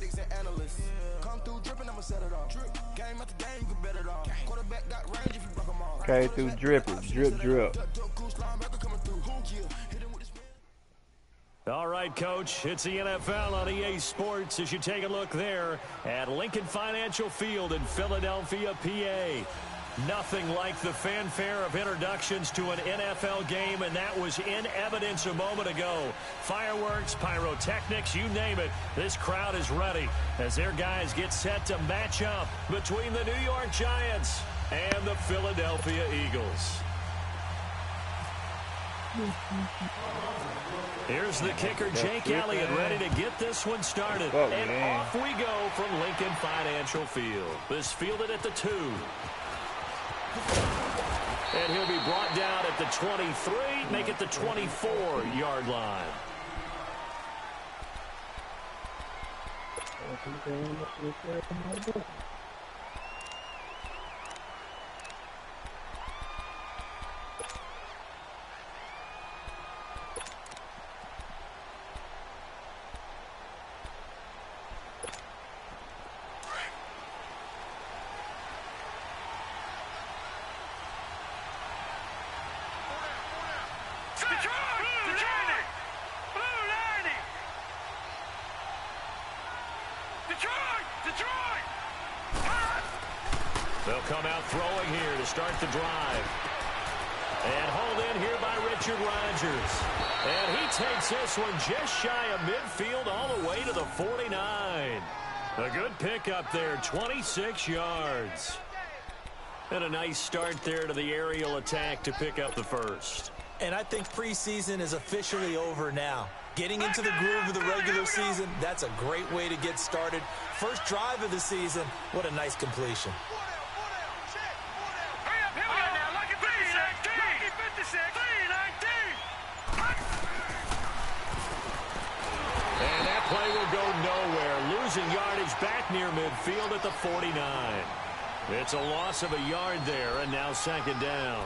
critics and analysts. Come through dripping, I'ma set it off. Game after game, you can bet it all. Quarterback got range if you block them all. Okay, through dripping, drip, drip. All right, Coach, it's the NFL on EA Sports as you take a look there at Lincoln Financial Field in Philadelphia, PA. Nothing like the fanfare of introductions to an NFL game, and that was in evidence a moment ago. Fireworks, pyrotechnics, you name it. This crowd is ready as their guys get set to match up between the New York Giants and the Philadelphia Eagles. Here's the kicker, Jake Elliott, ready to get this one started. Off we go from Lincoln Financial Field. This fielded at the 2. And he'll be brought down at the 23, make it the 24-yard line. They'll come out throwing here to start the drive. And hauled in here by Richard Rodgers. And he takes this one just shy of midfield all the way to the 49. A good pickup there, 26 yards. And a nice start there to the aerial attack to pick up the first. And I think preseason is officially over now. Getting into the groove of the regular season, that's a great way to get started. First drive of the season, what a nice completion. And that play will go nowhere. Losing yardage back near midfield at the 49. It's a loss of a yard there, and now second down.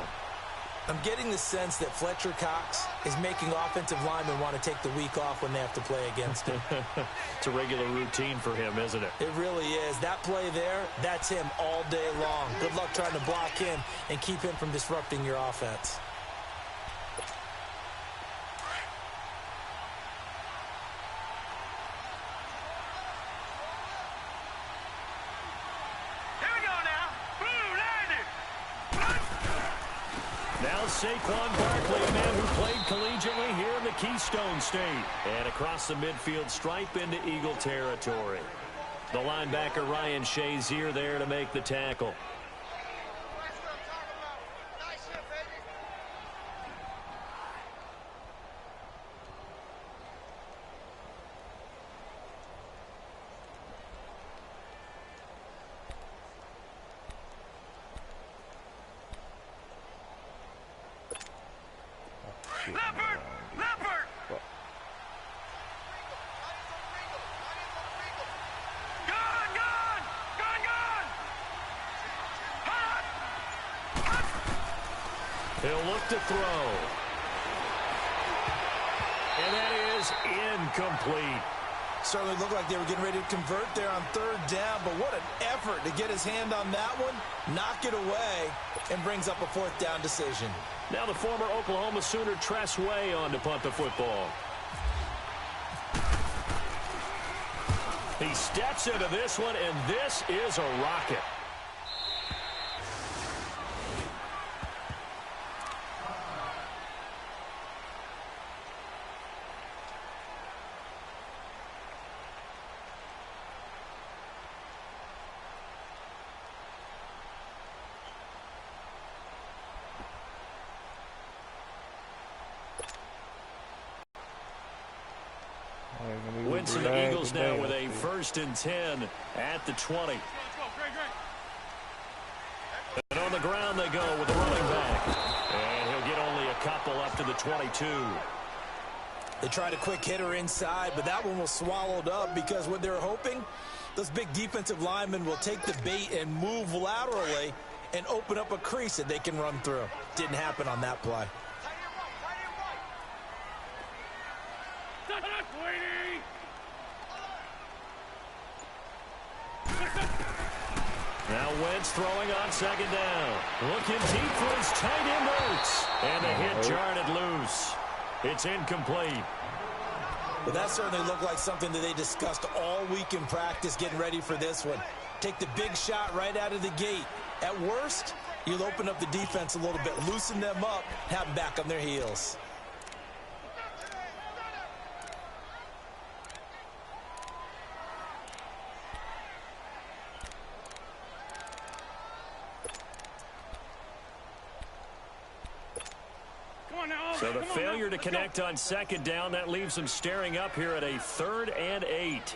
I'm getting the sense that Fletcher Cox is making offensive linemen want to take the week off when they have to play against him. It's a regular routine for him, isn't it? It really is. That play there, that's him all day long. Good luck trying to block him and keep him from disrupting your offense. Saquon Barkley, a man who played collegiately here in the Keystone State. And across the midfield stripe into Eagle territory. The linebacker Ryan Shazier there to make the tackle. He'll look to throw. And that is incomplete. Certainly looked like they were getting ready to convert there on third down, but what an effort to get his hand on that one, knock it away, and brings up a fourth down decision. Now the former Oklahoma Sooner Tress Way on to punt the football. He steps into this one, and this is a rocket. Winston, the Eagles now with a 1st and 10 at the 20. And on the ground they go with the running back. And he'll get only a couple up to the 22. They tried a quick hitter inside, but that one was swallowed up because what they're hoping, those big defensive linemen will take the bait and move laterally and open up a crease that they can run through. Didn't happen on that play. Now Wentz throwing on second down. Looking deep for his tight end Ertz. And the hit jarred it loose. It's incomplete. Well, that certainly looked like something that they discussed all week in practice getting ready for this one. Take the big shot right out of the gate. At worst, you'll open up the defense a little bit, loosen them up, have them back on their heels. So the failure to connect on second down, that leaves them staring up here at a 3rd and 8.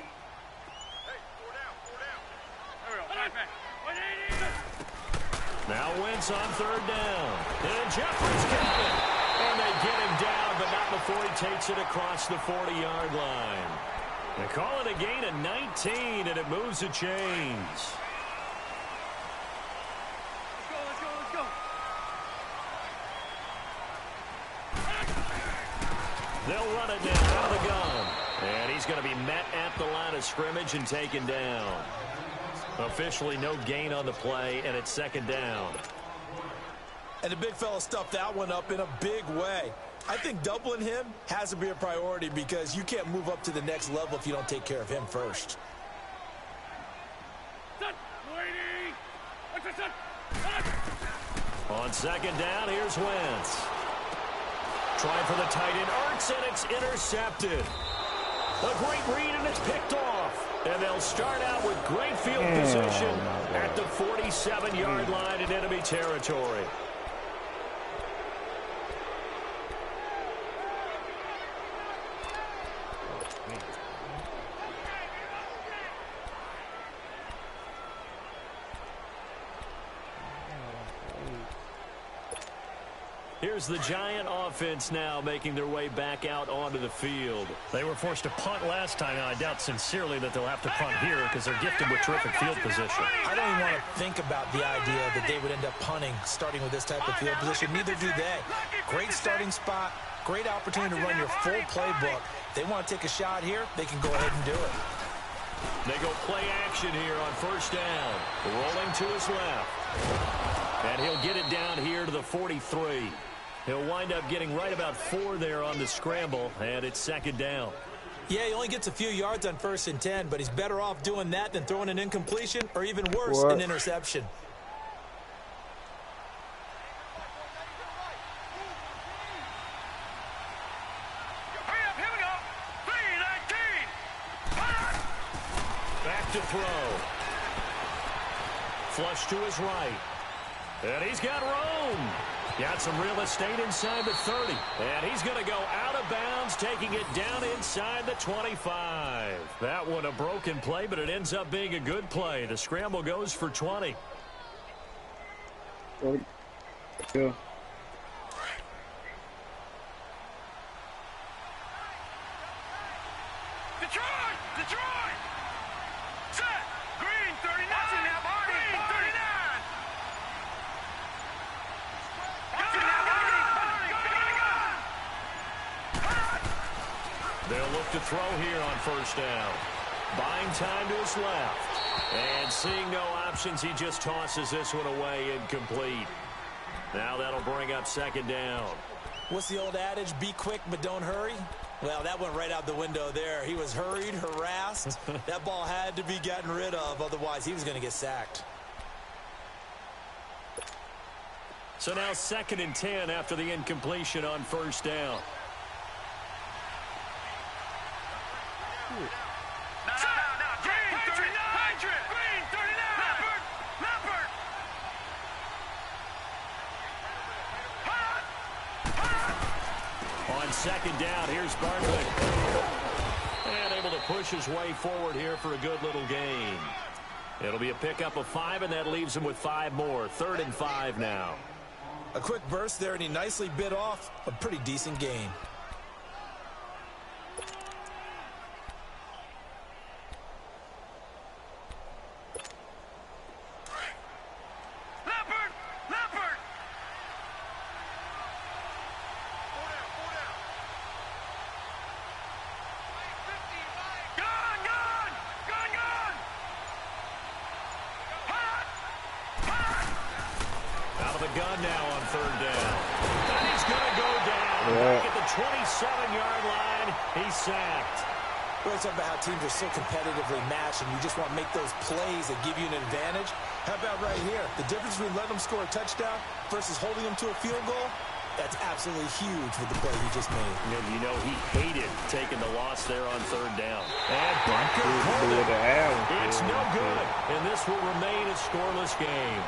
Now Wentz on 3rd down. And Jeffries got it. And they get him down, but not before he takes it across the 40-yard line. They call it a gain of 19, and it moves the chains. They'll run it now out of the gun. And he's going to be met at the line of scrimmage and taken down. Officially no gain on the play, and it's 2nd down. And the big fella stuffed that one up in a big way. I think doubling him has to be a priority because you can't move up to the next level if you don't take care of him first. On 2nd down, here's Wentz. Trying for the tight end, Ertz, and it's intercepted. A great read, and it's picked off. And they'll start out with great field position at the 47-yard line in enemy territory. Here's the Giant offense now making their way back out onto the field. They were forced to punt last time, and I doubt sincerely that they'll have to punt here because they're gifted with terrific field position. I don't even want to think about the idea that they would end up punting starting with this type of field position. Neither do they. Great starting spot, great opportunity to run your full playbook. They want to take a shot here, they can go ahead and do it. They go play action here on 1st down. Rolling to his left. And he'll get it down here to the 43. He'll wind up getting right about 4 there on the scramble, and it's 2nd down. Yeah, he only gets a few yards on 1st and 10, but he's better off doing that than throwing an incompletion or even worse, an interception. Back to throw. Flush to his right. And he's got room. Got some real estate inside the 30. And he's going to go out of bounds, taking it down inside the 25. That one a broken play, but it ends up being a good play. The scramble goes for 20. Yeah. Detroit! Set! Green 39! Green 39! They'll look to throw here on 1st down. Buying time to his left. And seeing no options, he just tosses this one away incomplete. Now that'll bring up 2nd down. What's the old adage? Be quick, but don't hurry. Well, that went right out the window there. He was hurried, harassed. That ball had to be gotten rid of, otherwise he was going to get sacked. So now 2nd and 10 after the incompletion on 1st down. Green 39! Green 39! Leopard! On 2nd down, here's Bartlett. And able to push his way forward here for a good little gain. It'll be a pickup of 5, and that leaves him with 5 more. 3rd and 5 now. A quick burst there, and he nicely bit off a pretty decent gain. gun now on third down. And he's going to go down. Back at the 27-yard line. He's sacked. We're talking about how teams are so competitively matched, and you just want to make those plays that give you an advantage. How about right here? The difference between letting them score a touchdown versus holding them to a field goal, that's absolutely huge with the play he just made. And you know he hated taking the loss there on third down. And Bunker pulled it. It's no good, and this will remain a scoreless game.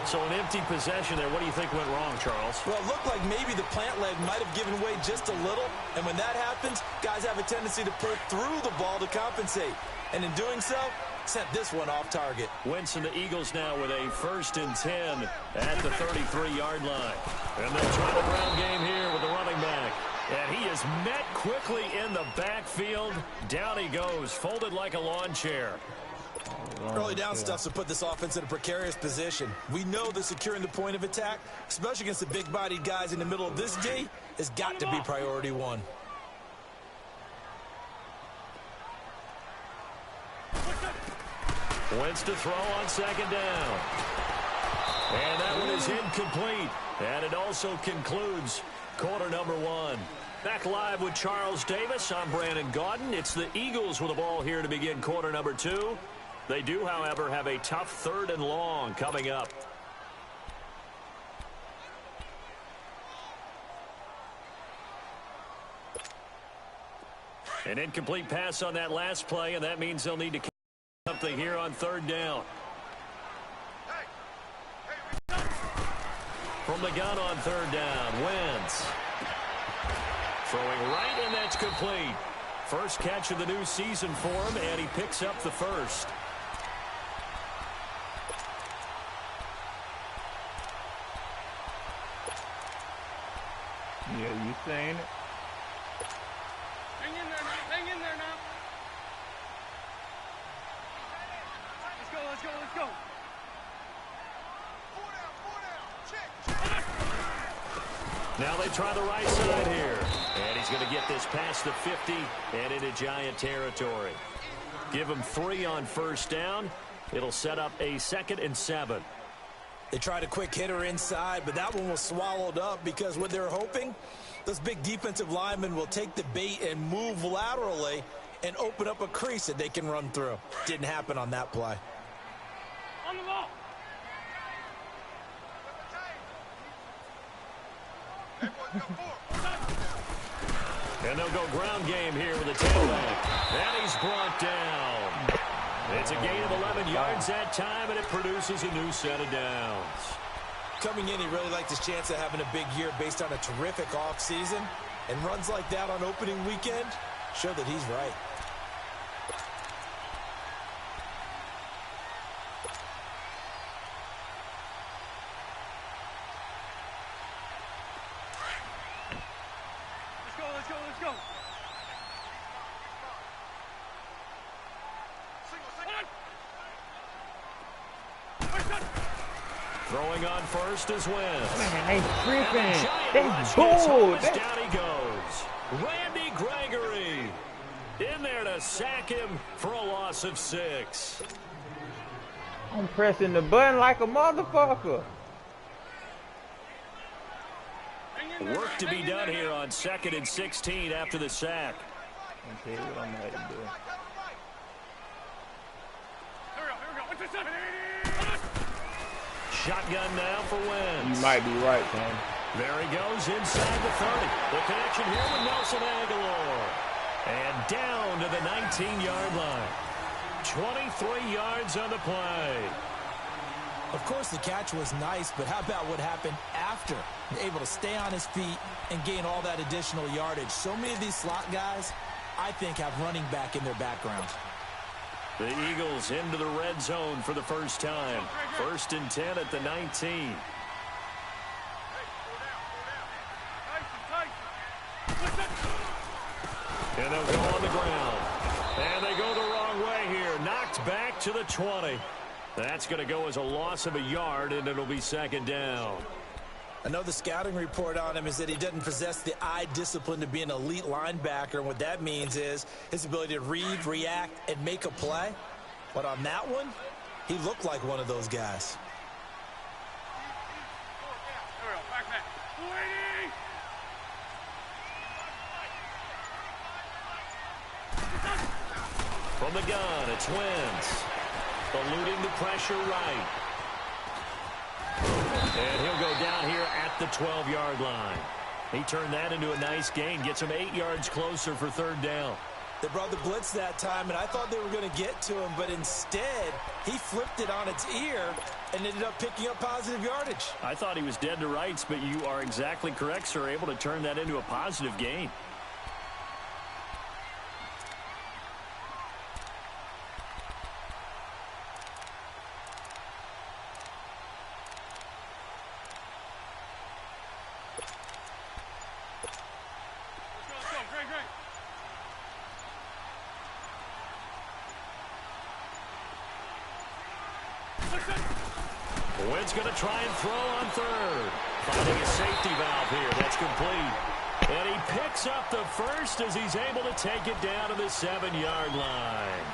So an empty possession there. What do you think went wrong, Charles? Well, it looked like maybe the plant leg might have given way just a little. And when that happens, guys have a tendency to pull through the ball to compensate. And in doing so, sent this one off target. Wentz and the Eagles now with a 1st and 10 at the 33-yard line. And they'll try the ground game here with the running back. And he is met quickly in the backfield. Down he goes, folded like a lawn chair. Early down stuff to put this offense in a precarious position. We know that securing the point of attack, especially against the big-bodied guys in the middle of this D, has got to be priority one. Wentz to throw on 2nd down. And that one is incomplete. And it also concludes quarter number 1. Back live with Charles Davis. I'm Brandon Gaudin. It's the Eagles with the ball here to begin quarter number 2. They do, however, have a tough 3rd and long coming up. An incomplete pass on that last play, and that means they'll need to something here on 3rd down. From the gun on 3rd down, Wentz. Throwing right, and that's complete. First catch of the new season for him, and he picks up the first. Yeah, you saying it? Hang in there now. Hang in there now. Let's go, let's go, let's go. Now they try the right side here. And he's going to get this past the 50 and into Giant territory. Give him 3 on 1st down. It'll set up a 2nd and 7. They tried a quick hitter inside, but that one was swallowed up because what they're hoping, those big defensive linemen will take the bait and move laterally and open up a crease that they can run through. Didn't happen on that play. On the ball. And they'll go ground game here with a tailback. And he's brought down. It's a gain of 11 yards that time, and it produces a new set of downs. Coming in, he really liked his chance of having a big year based on a terrific offseason. And runs like that on opening weekend show that he's right. Let's go, let's go, let's go. Throwing on first is Wentz. Man, they tripping. That's bull. Down he goes. Randy Gregory in there to sack him for a loss of 6. I'm pressing the button like a motherfucker. Work to be done here on 2nd and 16 after the sack. I'll tell you what I'm going to do. Here we go, here we go. What's this? Shotgun now for Wentz. You might be right, Sam. There he goes inside the 30. The connection here with Nelson Aguilar. And down to the 19-yard line. 23 yards on the play. Of course, the catch was nice, but how about what happened after? Able to stay on his feet and gain all that additional yardage. So many of these slot guys, I think, have running back in their background. The Eagles into the red zone for the first time. 1st and 10 at the 19. And they'll go on the ground. And they go the wrong way here. Knocked back to the 20. That's going to go as a loss of a yard, and it'll be 2nd down. I know the scouting report on him is that he doesn't possess the eye discipline to be an elite linebacker. And what that means is his ability to read, react, and make a play. But on that one, he looked like one of those guys. From the gun, it's Wentz. Eluding the pressure right. And he'll go down here at the 12-yard line. He turned that into a nice gain. Gets him 8 yards closer for third down. They brought the blitz that time, and I thought they were going to get to him, but instead, he flipped it on its ear and ended up picking up positive yardage. I thought he was dead to rights, but you are exactly correct, sir. Able to turn that into a positive gain. Wentz going to try and throw on third. Finding a safety valve here. That's complete. And he picks up the first as he's able to take it down to the 7-yard line.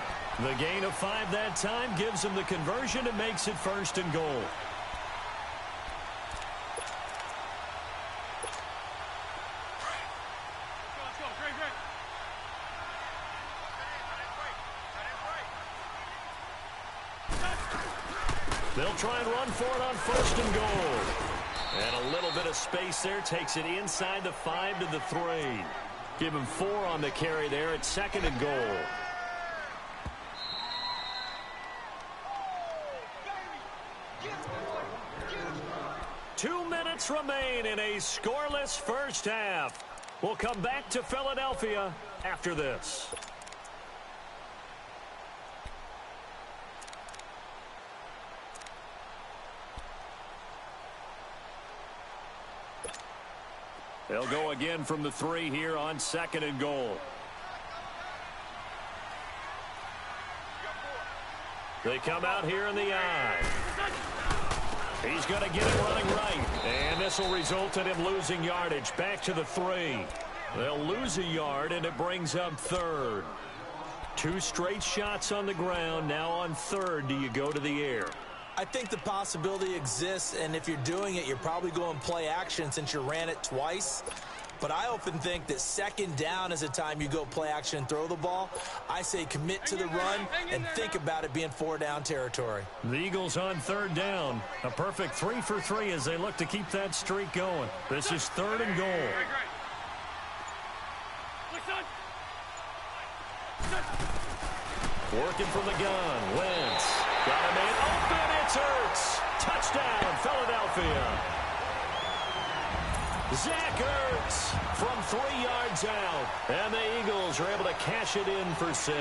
The gain of 5 that time gives him the conversion and makes it 1st and goal. They'll try and run for it on 1st and goal. And a little bit of space there takes it inside the 5 to the 3. Give him 4 on the carry there at 2nd and goal. Two minutes remain in a scoreless first half. We'll come back to Philadelphia after this. They'll go again from the 3 here on 2nd and goal. They come out here in the I. He's going to get it running right. And this will result in him losing yardage. Back to the 3. They'll lose a yard, and it brings up 3rd. 2 straight shots on the ground. Now on 3rd, do you go to the air? I think the possibility exists, and if you're doing it, you're probably going play action since you ran it twice. But I often think that 2nd down is a time you go play action and throw the ball. I say commit to the run and think about it being 4-down territory. The Eagles on 3rd down. A perfect 3 for 3 as they look to keep that streak going. This is 3rd and goal. Working from the gun. Wentz. Got a man open. It's Ertz. Touchdown, Philadelphia. Zach Ertz from 3 yards out. And the Eagles are able to cash it in for 6.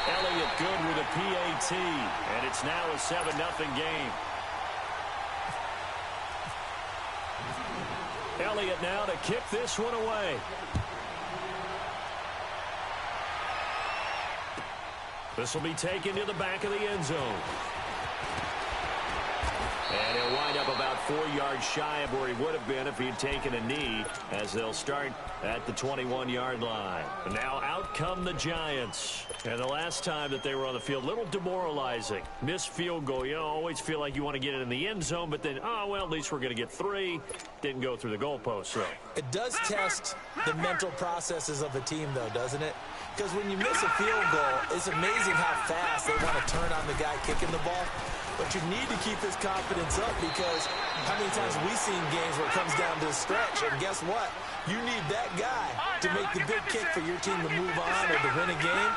Elliott good with a PAT. And it's now a 7-0 game. Elliott now to kick this one away. This will be taken to the back of the end zone. And he'll wind up about 4 yards shy of where he would have been if he had taken a knee, as they'll start at the 21-yard line. And now out come the Giants. And the last time that they were on the field, a little demoralizing. Missed field goal. You always feel like you want to get it in the end zone, but then, oh, well, at least we're going to get 3. Didn't go through the goalpost, so. It does test the mental processes of a team, though, doesn't it? Because when you miss a field goal, it's amazing how fast they want to turn on the guy kicking the ball. But you need to keep his confidence up, because how many times have we seen games where it comes down to a stretch, and guess what? You need that guy to make the big kick for your team to move on or to win a game.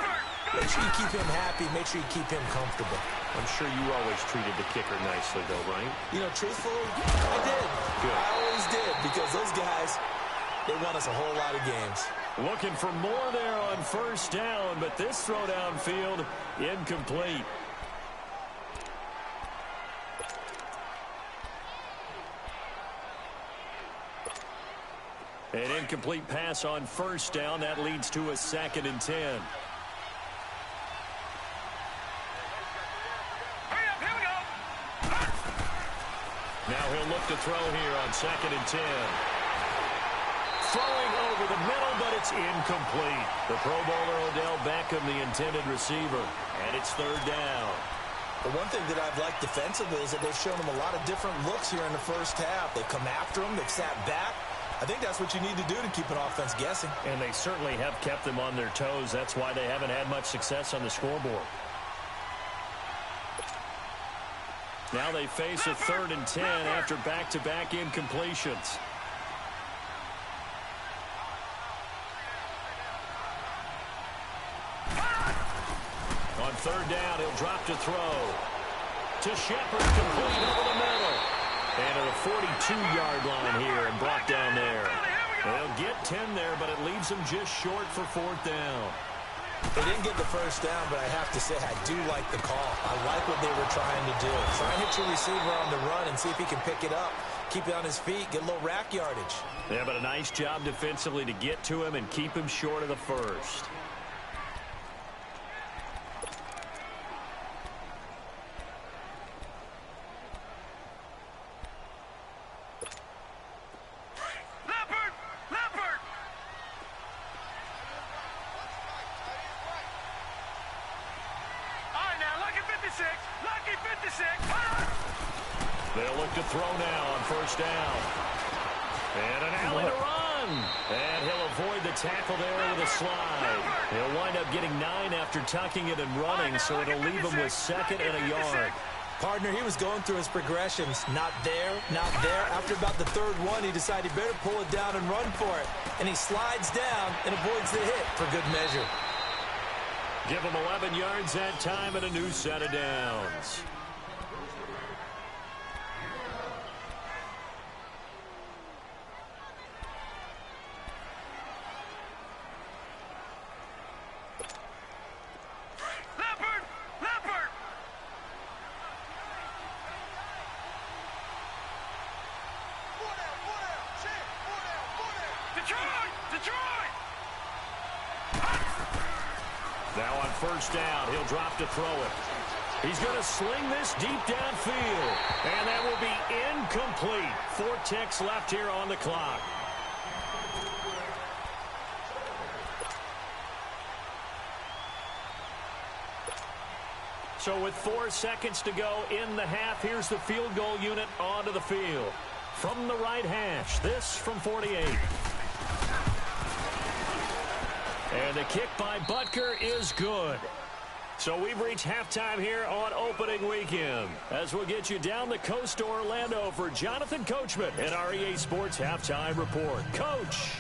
Make sure you keep him happy. Make sure you keep him comfortable. I'm sure you always treated the kicker nicely, though, right? You know, truthfully, I did. Good. I always did, because those guys, they won us a whole lot of games. Looking for more there on 1st down, but this throw downfield incomplete. An incomplete pass on 1st down. That leads to a 2nd and 10. Now he'll look to throw here on 2nd and 10. throwing over the middle, but it's incomplete. The Pro Bowler Odell Beckham, the intended receiver, and it's third down. The one thing that I've liked defensively is that they've shown them a lot of different looks here in the first half. They've come after them. They've sat back. I think that's what you need to do to keep an offense guessing. And they certainly have kept them on their toes. That's why they haven't had much success on the scoreboard. Now they face a 3rd and 10 after back-to-back incompletions. On 3rd down, he'll drop to throw. To Shepard, complete over the middle. And to the 42-yard line here and brought down there. They'll get 10 there, but it leaves them just short for 4th down. They didn't get the first down, but I have to say I do like the call. I like what they were trying to do. Try and hit your receiver on the run and see if he can pick it up. Keep it on his feet, get a little rack yardage. Yeah, but a nice job defensively to get to him and keep him short of the first. They'll look to throw now on 1st down. And an alley to run. And he'll avoid the tackle there with a slide. He'll wind up getting 9 after tucking it and running, so it'll leave him with 2nd and a yard. Partner, he was going through his progressions. Not there, not there. After about the 3rd one, he decided he better pull it down and run for it. And he slides down and avoids the hit for good measure. Give him 11 yards that time and a new set of downs. Now on 1st down, he'll drop to throw it. He's going to sling this deep downfield. And that will be incomplete. 4 ticks left here on the clock. So with 4 seconds to go in the half, here's the field goal unit onto the field. From the right hash, this from 48. And the kick by Butker is good. So we've reached halftime here on opening weekend. As we'll get you down the coast to Orlando for Jonathan Coachman and our EA Sports Halftime Report. Coach.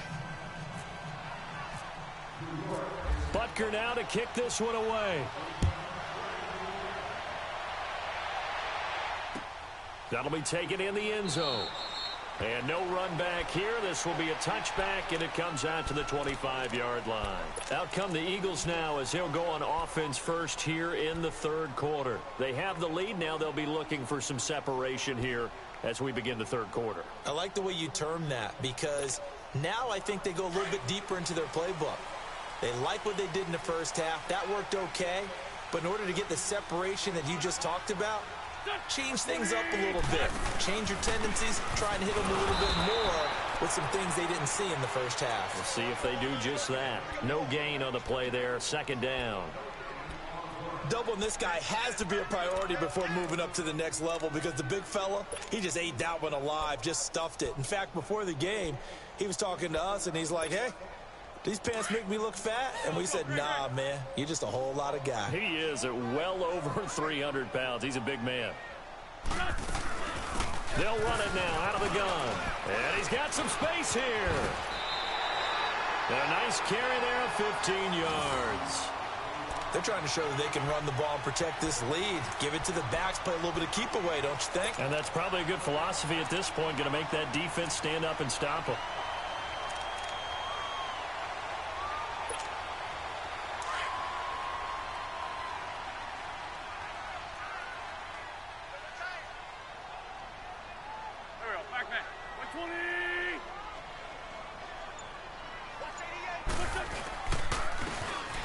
Butker now to kick this one away. That'll be taken in the end zone. And no run back here. This will be a touchback, and it comes out to the 25-yard line. Out come the Eagles now as he'll go on offense first here in the 3rd quarter. They have the lead. Now they'll be looking for some separation here as we begin the 3rd quarter. I like the way you term that because now I think they go a little bit deeper into their playbook. They like what they did in the first half. That worked okay. But in order to get the separation that you just talked about, change things up a little bit. Change your tendencies. Try and hit them a little bit more with some things they didn't see in the first half. We'll see if they do just that. No gain on the play there. 2nd down. Doubling this guy has to be a priority before moving up to the next level because the big fella, he just ate that one alive, just stuffed it. In fact, before the game, he was talking to us, and he's like, hey, these pants make me look fat? And we said, nah, man, you're just a whole lot of guy. He is at well over 300 pounds. He's a big man. They'll run it now out of the gun. And he's got some space here. And a nice carry there of 15 yards. They're trying to show that they can run the ball and protect this lead. Give it to the backs, play a little bit of keep away, don't you think? And that's probably a good philosophy at this point, going to make that defense stand up and stop them.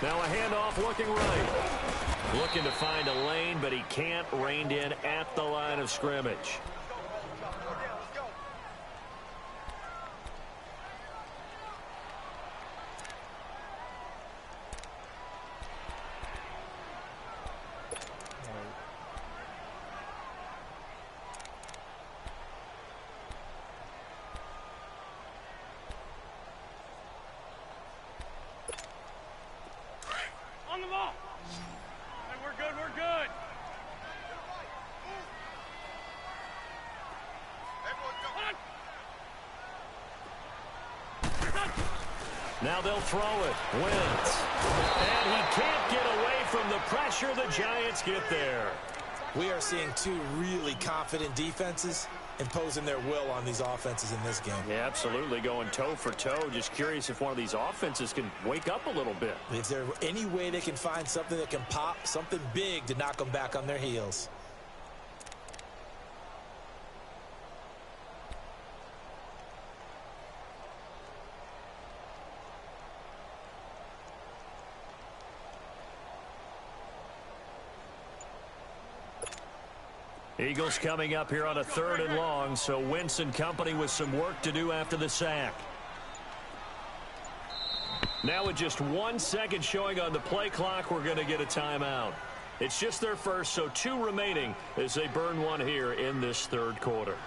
Now a handoff looking right. Looking to find a lane, but he can't. Reined in at the line of scrimmage. Now they'll throw it. Wentz. And he can't get away from the pressure. The Giants get there. We are seeing two really confident defenses imposing their will on these offenses in this game. Yeah, absolutely, going toe for toe. Just curious if one of these offenses can wake up a little bit. If there's any way they can find something that can pop, something big to knock them back on their heels. Eagles coming up here on a 3rd and long, so Wentz and company with some work to do after the sack. Now with just 1 second showing on the play clock, we're going to get a timeout. It's just their first, so 2 remaining as they burn one here in this 3rd quarter.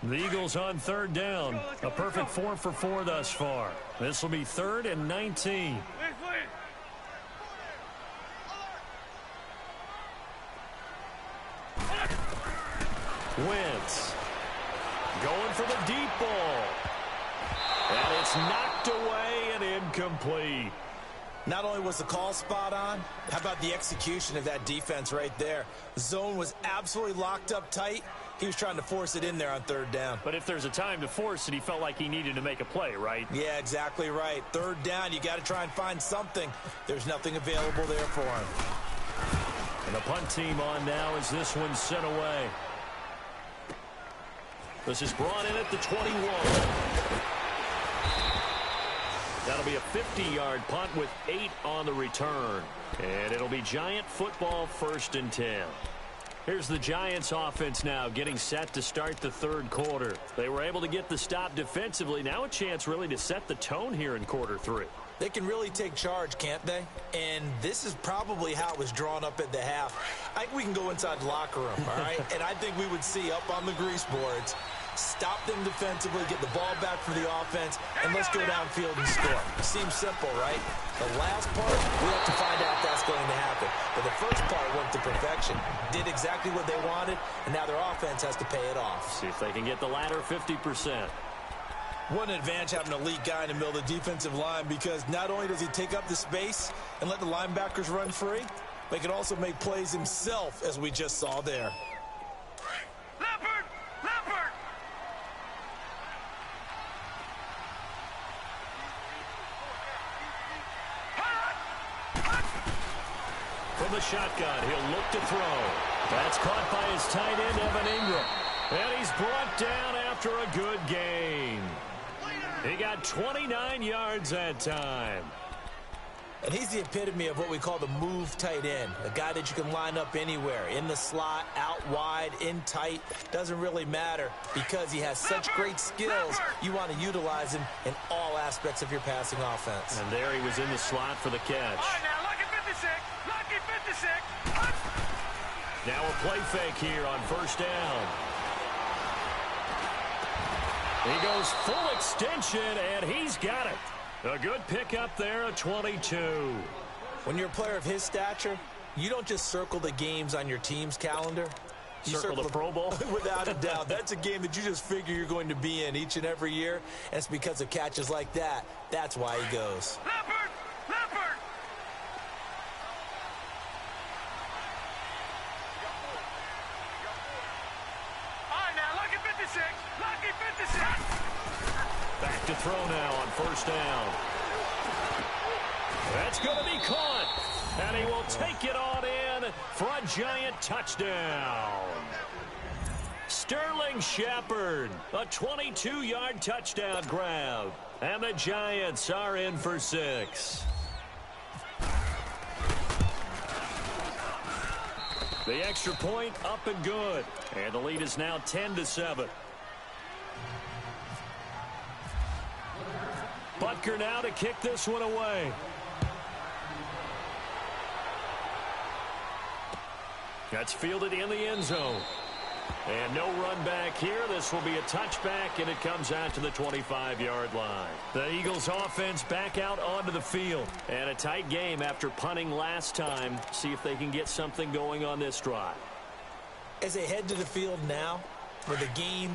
The Eagles on 3rd down. A perfect 4 for 4 thus far. This will be 3rd and 19. Wentz going for the deep ball. And it's knocked away and incomplete. Not only was the call spot on, how about the execution of that defense right there? The zone was absolutely locked up tight. He was trying to force it in there on 3rd down. But if there's a time to force it, he felt like he needed to make a play, right? Yeah, exactly right. 3rd down, you got to try and find something. There's nothing available there for him. And the punt team on now as this one's sent away. This is brought in at the 21. That'll be a 50-yard punt with 8 on the return. And it'll be Giant football 1st and 10. Here's the Giants offense now getting set to start the 3rd quarter. They were able to get the stop defensively. Now a chance really to set the tone here in quarter 3. They can really take charge, can't they? And this is probably how it was drawn up at the half. I think we can go inside the locker room, all right? And I think we would see up on the grease boards, stop them defensively, get the ball back for the offense, and let's go downfield and score. Seems simple, right? The last part, we have to find out if that's going to happen. But the first part went to perfection. Did exactly what they wanted, and now their offense has to pay it off. See if they can get the latter 50%. What an advantage having an elite guy in the middle of the defensive line, because not only does he take up the space and let the linebackers run free, but he can also make plays himself, as we just saw there. From the shotgun, he'll look to throw. That's caught by his tight end, Evan Ingram. And he's brought down after a good gain. He got 29 yards that time. And he's the epitome of what we call the move tight end. A guy that you can line up anywhere. In the slot, out wide, in tight. Doesn't really matter because he has such great skills. You want to utilize him in all aspects of your passing offense. And there he was in the slot for the catch. All right, now, lucky 56. Lucky 56. Now a play fake here on 1st down. He goes full extension, and he's got it. A good pickup there at 22. When you're a player of his stature, you don't just circle the games on your team's calendar. You circle the Pro Bowl? Without a doubt. That's a game that you just figure you're going to be in each and every year, and it's because of catches like that. That's why he goes. Leopard! Leopard! All right, now, lucky 56. Lucky 56. Back to throw now on 1st down. That's going to be caught. And he will take it on in for a Giant touchdown. Sterling Shepard, a 22-yard touchdown grab. And the Giants are in for 6. The extra point up and good. And the lead is now 10-7. Butker now to kick this one away. That's fielded in the end zone. And no run back here. This will be a touchback, and it comes out to the 25-yard line. The Eagles offense back out onto the field. And a tight game after punting last time. See if they can get something going on this drive. As they head to the field now, with the game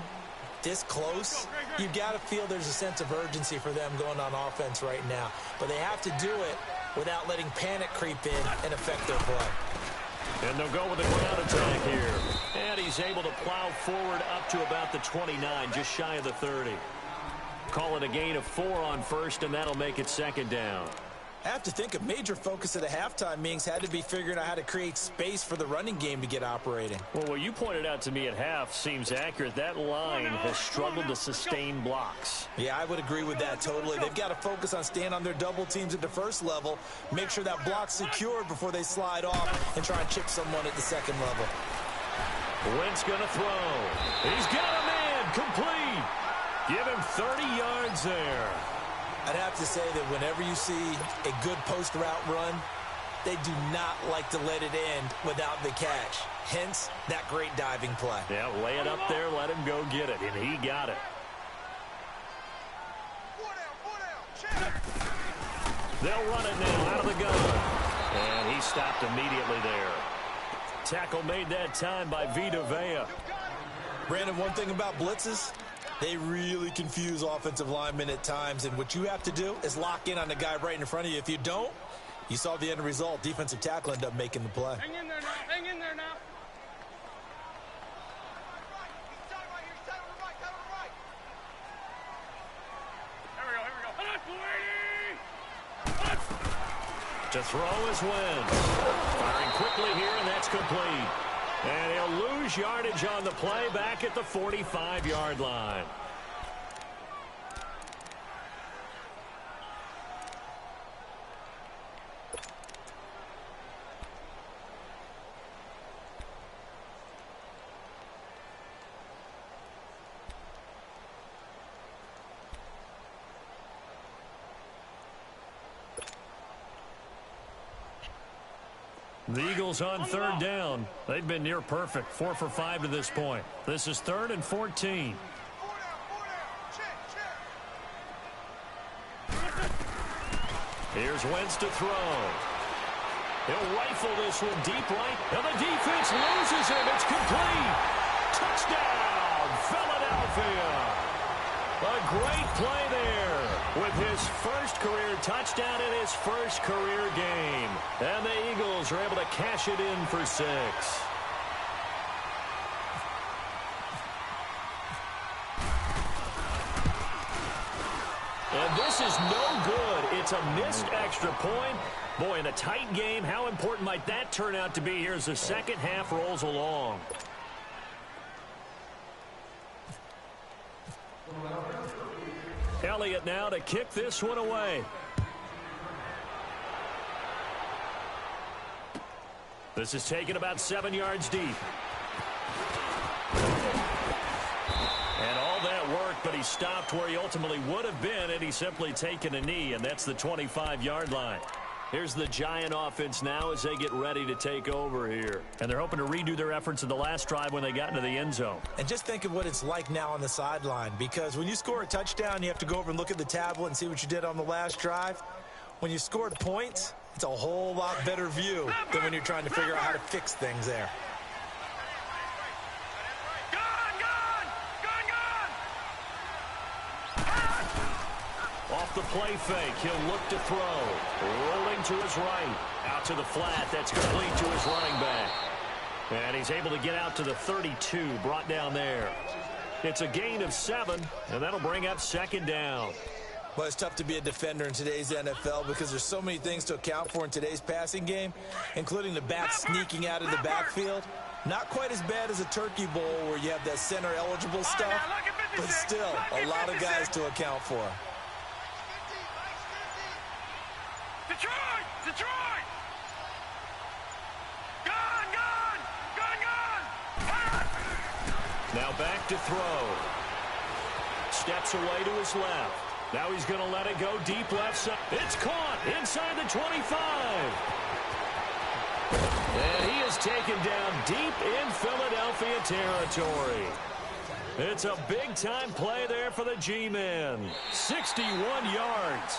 this close, you've got to feel there's a sense of urgency for them going on offense right now. But they have to do it without letting panic creep in and affect their play. And they'll go with a ground attack here. And he's able to plow forward up to about the 29, just shy of the 30. Call it a gain of 4 on first, and that'll make it second down. I have to think a major focus at the halftime meetings had to be figuring out how to create space for the running game to get operating. Well, what you pointed out to me at half seems accurate. That line has struggled to sustain blocks. Yeah, I would agree with that totally. They've got to focus on staying on their double teams at the first level, make sure that block's secured before they slide off and try and chip someone at the second level. Wentz going to throw. He's got a man complete. Give him 30 yards there. I'd have to say that whenever you see a good post route run, they do not like to let it end without the catch. Hence, that great diving play. Yeah, lay it up there, let him go get it, and he got it. They'll run it now out of the gun. And he stopped immediately there. Tackle made that time by Vita Vea. Brandon, one thing about blitzes, they really confuse offensive linemen at times, and what you have to do is lock in on the guy right in front of you. If you don't, you saw the end result. Defensive tackle ended up making the play. Hang in there now. Hang in there now. Here we go. To throw is Wentz. Firing quickly here, and that's complete. And he'll lose yardage on the play back at the 45-yard line. The Eagles on third down. They've been near perfect, 4 for 5 to this point. This is 3rd and 14. Here's Wentz to throw. He'll rifle this one deep right, and the defense loses him. It's complete. Touchdown, Philadelphia. A great play there with his first career touchdown in his first career game. And the Eagles are able to cash it in for 6. And this is no good. It's a missed extra point. Boy, in a tight game, how important might that turn out to be here as the second half rolls along? Elliott now to kick this one away. This is taken about 7 yards deep. And all that work, but he stopped where he ultimately would have been had he simply taken a knee, and that's the 25-yard line. Here's the Giant offense now as they get ready to take over here. And they're hoping to redo their efforts in the last drive when they got into the end zone. And just think of what it's like now on the sideline, because when you score a touchdown, you have to go over and look at the tablet and see what you did on the last drive. When you scored points, it's a whole lot better view than when you're trying to figure out how to fix things there. Off the play fake, he'll look to throw. Rolling to his right. Out to the flat, that's complete to his running back. And he's able to get out to the 32, brought down there. It's a gain of 7, and that'll bring up second down. Well, it's tough to be a defender in today's NFL because there's so many things to account for in today's passing game, including the back sneaking out of the backfield. Not quite as bad as a turkey bowl where you have that center-eligible stuff, but still a lot of guys to account for. Detroit! Detroit! Gone! Gone! Gone! Gone! Now back to throw. Steps away to his left. Now he's going to let it go deep left side. It's caught inside the 25. And he is is taken down deep in Philadelphia territory. It's a big-time play there for the G-men. 61 yards.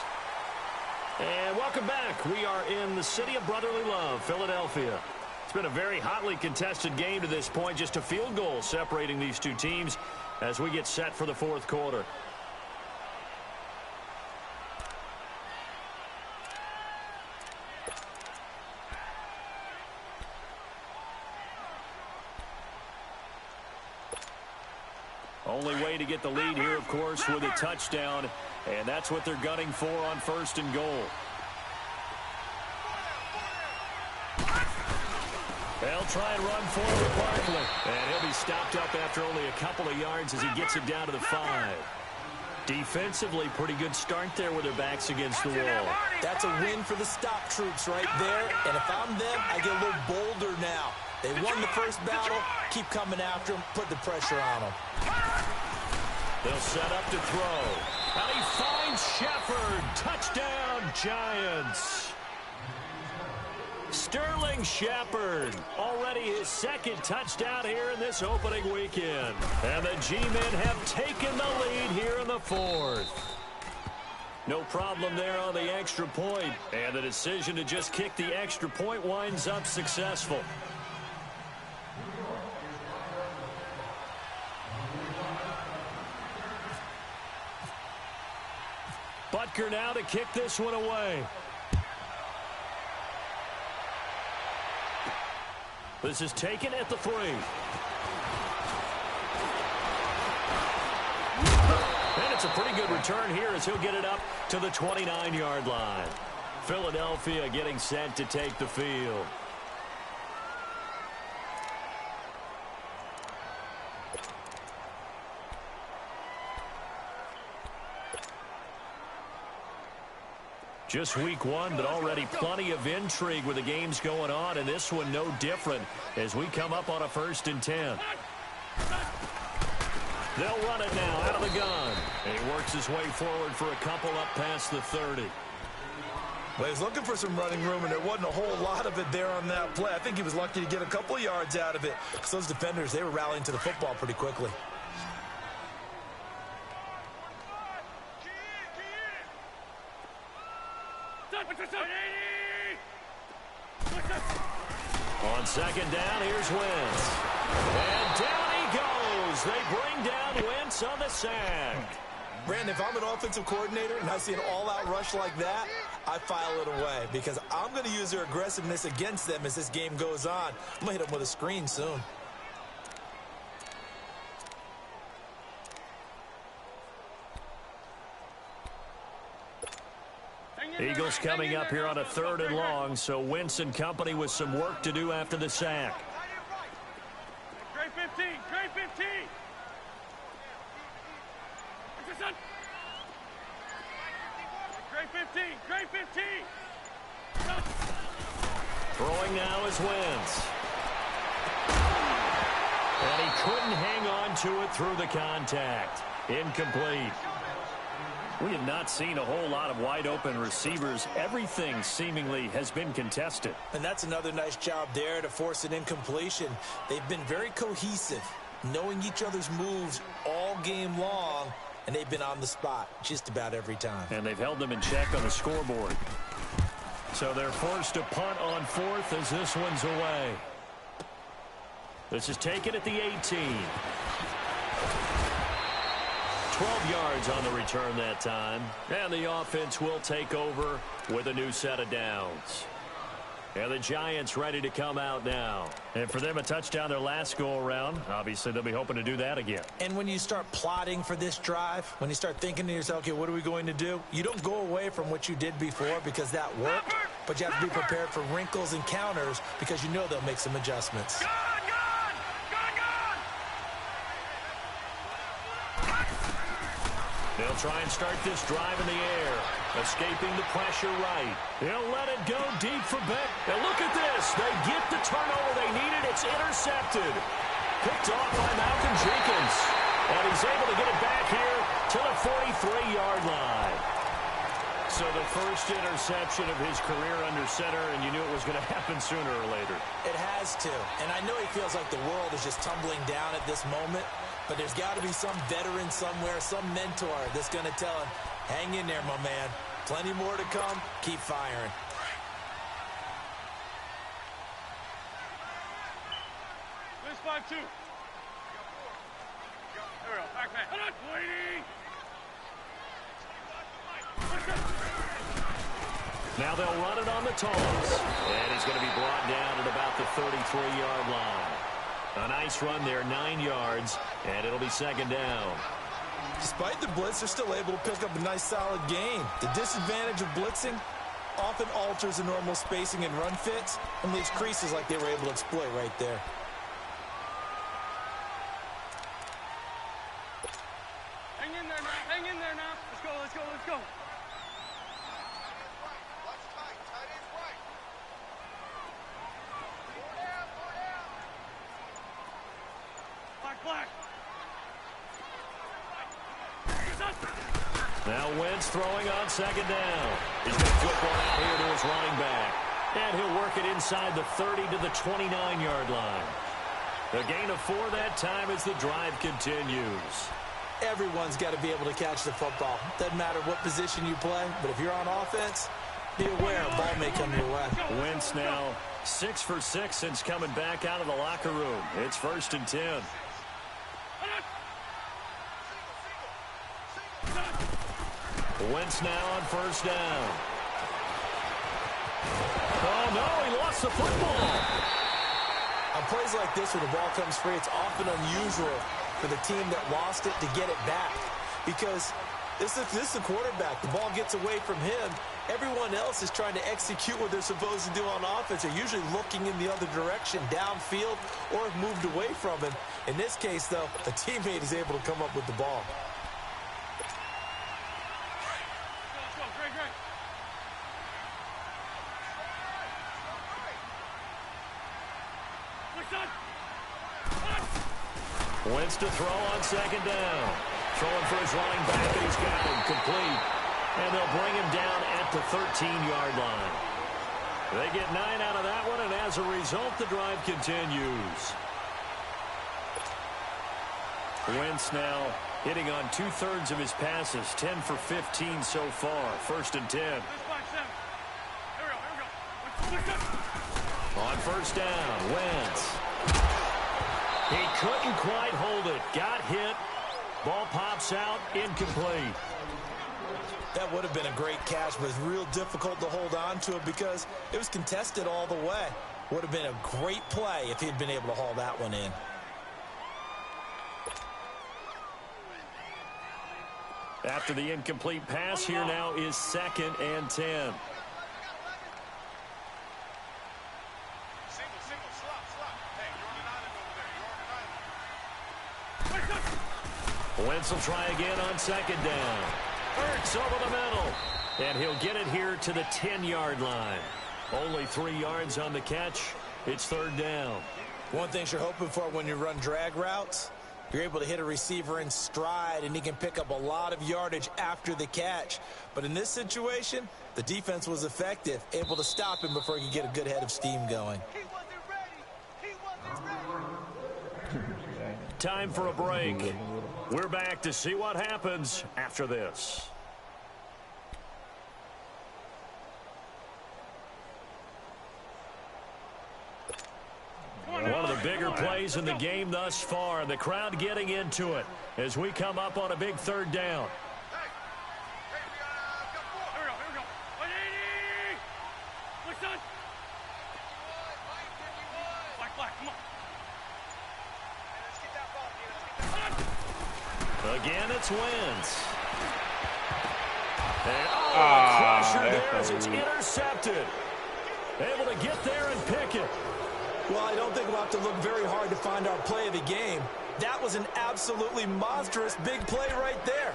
And welcome back. We are in the city of brotherly love, Philadelphia. It's been a very hotly contested game to this point. Just a field goal separating these two teams as we get set for the fourth quarter. Only way to get the lead here, of course, with a touchdown, and that's what they're gunning for on 1st and goal. They'll try and run forward Barkley, and he'll be stopped up after only a couple of yards as he gets it down to the 5. Defensively, pretty good start there with their backs against the wall. That's a win for the stop troops right there, and if I'm them, I get a little bolder now. They won the first battle, keep coming after him, put the pressure on him. They'll set up to throw. And he finds Shepard. Touchdown, Giants. Sterling Shepard, already his second touchdown here in this opening weekend. And the G-men have taken the lead here in the 4th. No problem there on the extra point. And the decision to just kick the extra point winds up successful. Butker now to kick this one away. This is taken at the 3. And it's a pretty good return here as he'll get it up to the 29-yard line. Philadelphia getting set to take the field. Just week 1, but already plenty of intrigue with the games going on, and this one no different as we come up on a 1st and 10. They'll run it now out of the gun. And he works his way forward for a couple up past the 30. Well, he's looking for some running room, and there wasn't a whole lot of it there on that play. I think he was lucky to get a couple of yards out of it, because those defenders, they were rallying to the football pretty quickly. On 2nd down, here's Wentz. And down he goes. They bring down Wentz on the sack. Brandon, if I'm an offensive coordinator and I see an all-out rush like that, I file it away because I'm going to use their aggressiveness against them as this game goes on. I'm going to hit them with a screen soon. Eagles coming up here on a 3rd and long, so Wentz and company with some work to do after the sack. Trey 15, Trey 15. Trey 15, Trey 15. Throwing now is Wentz. And he couldn't hang on to it through the contact. Incomplete. We have not seen a whole lot of wide-open receivers. Everything seemingly has been contested. And that's another nice job there to force an incompletion. They've been very cohesive, knowing each other's moves all game long, and they've been on the spot just about every time. And they've held them in check on the scoreboard. So they're forced to punt on 4th as this one's away. This is taken at the 18. 12 yards on the return that time. And the offense will take over with a new set of downs. And the Giants ready to come out now. And for them, a touchdown their last go-around. Obviously, they'll be hoping to do that again. And when you start plotting for this drive, when you start thinking to yourself, okay, what are we going to do? You don't go away from what you did before because that worked, but you have to be prepared for wrinkles and counters because you know they'll make some adjustments. They'll try and start this drive in the air. Escaping the pressure right. They'll let it go deep for Beck. And look at this. They get the turnover they needed. It's intercepted. Picked off by Malcolm Jenkins. And he's able to get it back here to the 43-yard line. So the first interception of his career under center, and you knew it was going to happen sooner or later. It has to. And I know he feels like the world is just tumbling down at this moment, but there's got to be some veteran somewhere, some mentor that's going to tell him, hang in there, my man. Plenty more to come. Keep firing. This 5-2. There we go. Back man. Hold on. Waiting. Now they'll run it on the toss. And he's going to be brought down at about the 33-yard line. A nice run there, 9 yards, and it'll be second down. Despite the blitz, they're still able to pick up a nice solid gain. The disadvantage of blitzing often alters the normal spacing and run fits and leaves creases like they were able to exploit right there. Hang in there now. Hang in there now. Let's go, let's go, let's go. Black. Now Wentz throwing on second down. He's going to flip one out here to his running back. And he'll work it inside the 30 to the 29-yard line. A gain of 4 that time as the drive continues. Everyone's got to be able to catch the football. Doesn't matter what position you play, but if you're on offense, be aware a ball may come your way. Wentz now 6 for 6 since coming back out of the locker room. It's 1st and 10. Wentz now on 1st down. Oh, no, he lost the football. On plays like this where the ball comes free, it's often unusual for the team that lost it to get it back. Because this is the quarterback. The ball gets away from him. Everyone else is trying to execute what they're supposed to do on offense. They're usually looking in the other direction, downfield, or have moved away from him. In this case, though, a teammate is able to come up with the ball. Wentz to throw on second down. Throwing for his running back, and he's got him complete. And they'll bring him down at the 13-yard line. They get 9 out of that one, and as a result, the drive continues. Wentz now hitting on 2/3 of his passes, 10 for 15 so far. 1st and 10. On 1st down, Wentz. He couldn't quite hold it. Got hit. Ball pops out. Incomplete. That would have been a great catch, but it's real difficult to hold on to it because it was contested all the way. Would have been a great play if he'd been able to haul that one in. After the incomplete pass, here now is 2nd and 10. Wentz will try again on 2nd down. Hurts over the middle. And he'll get it here to the 10-yard line. Only 3 yards on the catch. It's 3rd down. One thing you're hoping for when you run drag routes, you're able to hit a receiver in stride, and he can pick up a lot of yardage after the catch. But in this situation, the defense was effective, able to stop him before he could get a good head of steam going. He wasn't ready. He wasn't ready. Time for a break. We're back to see what happens after this. One of the bigger plays in the game thus far. The crowd getting into it as we come up on a big 3rd down. Again, it's Wentz. And crusher there as it's intercepted. Able to get there and pick it. Well, I don't think we'll have to look very hard to find our play of the game. That was an absolutely monstrous big play right there.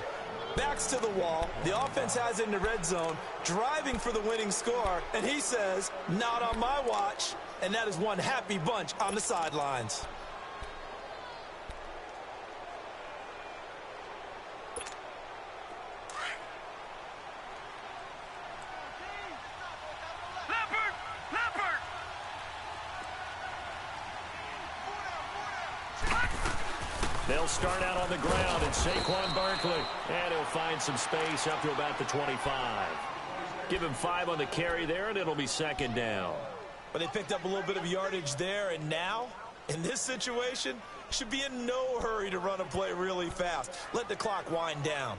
Backs to the wall. The offense has it in the red zone, driving for the winning score. And he says, not on my watch. And that is one happy bunch on the sidelines. They'll start out on the ground, and Saquon Barkley. And he'll find some space up to about the 25. Give him 5 on the carry there, and it'll be second down. But they picked up a little bit of yardage there, and now, in this situation, should be in no hurry to run a play really fast. Let the clock wind down.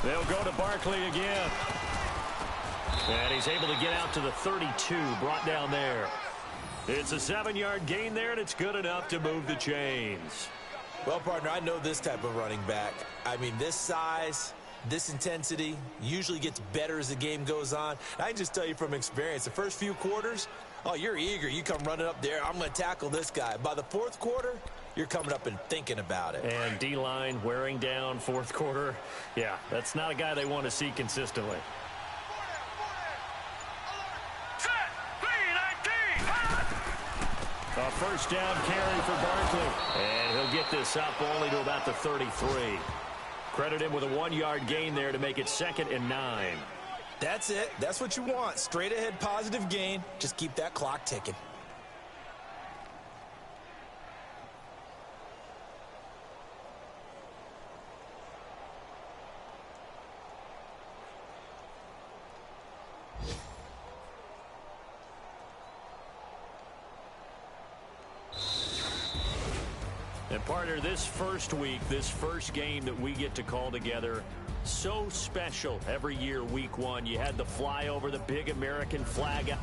They'll go to Barkley again. And he's able to get out to the 32, brought down there. It's a 7-yard gain there, and it's good enough to move the chains. Well, partner, I know this type of running back. I mean, this size, this intensity usually gets better as the game goes on. I can just tell you from experience, the first few quarters, oh, you're eager. You come running up there, I'm going to tackle this guy. By the fourth quarter, you're coming up and thinking about it. And D-line wearing down fourth quarter. Yeah, that's not a guy they want to see consistently. A first down carry for Barkley. And he'll get this up only to about the 33. Credit him with a 1-yard gain there to make it 2nd and 9. That's it. That's what you want. Straight ahead positive gain. Just keep that clock ticking. And partner, this first week, this first game that we get to call together, so special every year, week 1. You had the flyover, the big American flag.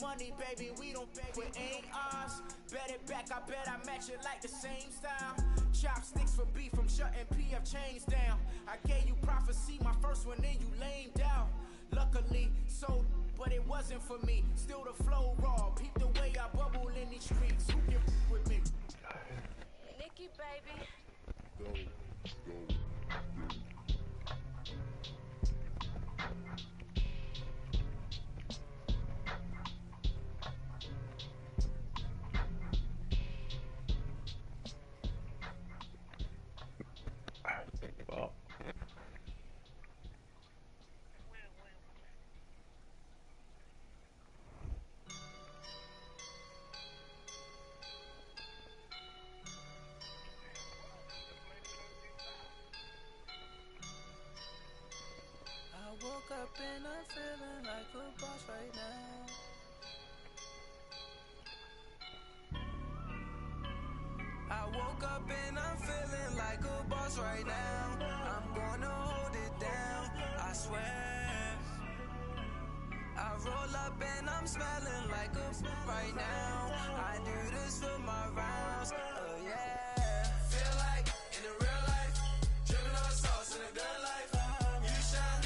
Money, baby, we don't beg, it ain't ours. Bet it back, I bet I match it like the same style. Chopsticks for beef from shutting PF chains down. I gave you prophecy, my first one, then you lamed out. Luckily, so, but it wasn't for me. Still the flow raw, peep the way I bubble in these streets. Who can with me? Nikki, baby. Go. Well, up and I'm feeling like a boss right now. I woke up and I'm feeling like a boss right now. I'm gonna hold it down, I swear. I roll up and I'm smelling like a right now. I do this for my rounds, oh yeah. Feel like in the real life, dripping on sauce in a good life. You shine,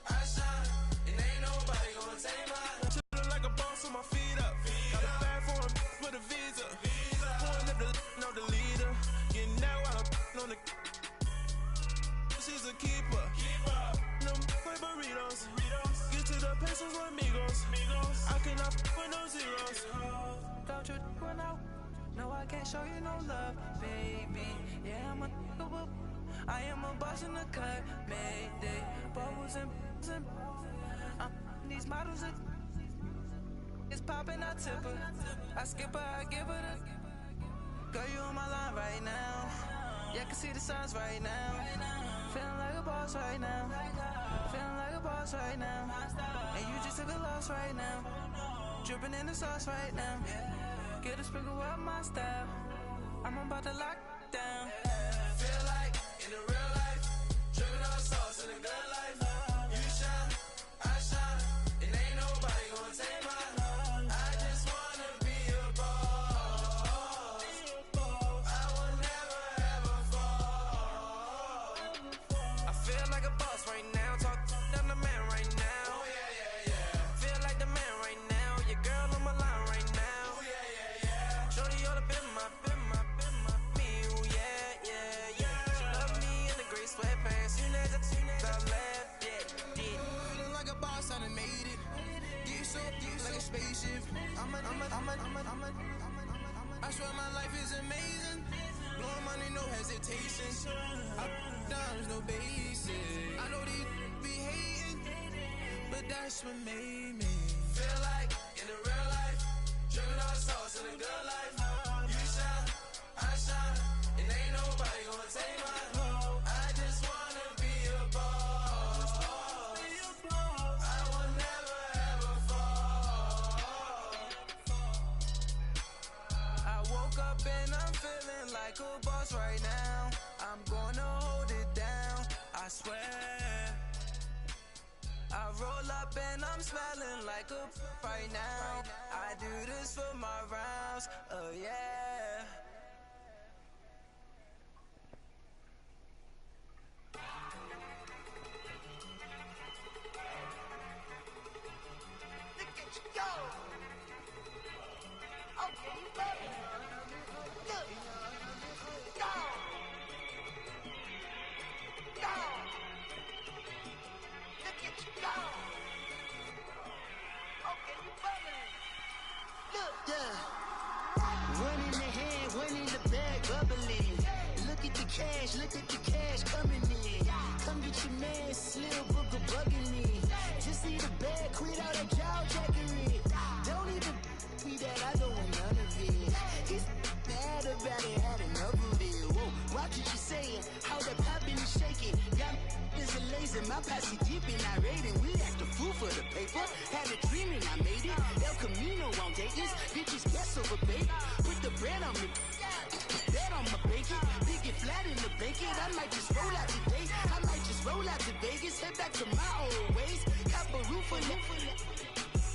I shine, and ain't nobody gonna take mine. Chillin' like a boss with my feet up. Got a bag for him with a visa. Pulling up the know the leader. Getting that while I'm on the. She's a keeper. Them play burritos. Get to the pesos with amigos. I cannot with no zeros. Don't you run out? No, I can't show you no love, baby. Yeah, I am a boss in the cut. Mayday, bubbles and these models are. It's popping, I tip her. I skip her, I give her the. Girl, you on my line right now. Yeah, I can see the signs right now. Feeling like a boss right now. Feeling like a boss right now. And you just took a loss right now. Dripping in the sauce right now. Get a sprinkle up my style. I'm about to lock down. Feel like in the real life, dripping on sauce in a good life. You shine, I shine, and ain't nobody gonna take mine. I just wanna be a boss. I will never ever fall. I feel like a boss right now. Talk down the man right now. Oh yeah. Feel like the man right now. Your girl on my line right now. Oh yeah. Shorty ought to been my me. Oh yeah. She love me in the gray sweatpants. You never left. Yeah. Feeling like a boss, I done made it. Get so like a spaceship. I swear my life is amazing. Blowing money, no hesitation. Dimes, no basic. I know these be hating, but that's what made me feel like in the real life, dripping on sauce in a good life. You shine, I shine, and ain't nobody gonna take mine. I just wanna be a boss. I will never ever fall. I woke up and I'm feeling like a boss right now. I'm gonna hold it down, I swear. I roll up and I'm smelling like a right now. I do this for my rounds, oh yeah. Look at you go. Okay, you better. Look. Go. Look at you go. Okay, you bubbling. Look, yeah. One in the hand, one in the bag, bubbling. Look at the cash coming in. Come get your man, Slim Booker bugging me. Just need a bag, quit all that jaw jackery. Don't even me that, I don't want none of it. He's bad about it, had enough of it. Whoa, watch what you saying, how that poppin' and shaking. Got is a laser, my posse deep and I raiding. We act a fool for the paper. Had a dream and I made it. El Camino on Dayton's. Bitches guess over baby. Put the bread on me. Bet on my bacon. Big it flat in the bacon. I might just roll out today. I might just roll out to Vegas. Head back to my old ways. Cop a roof for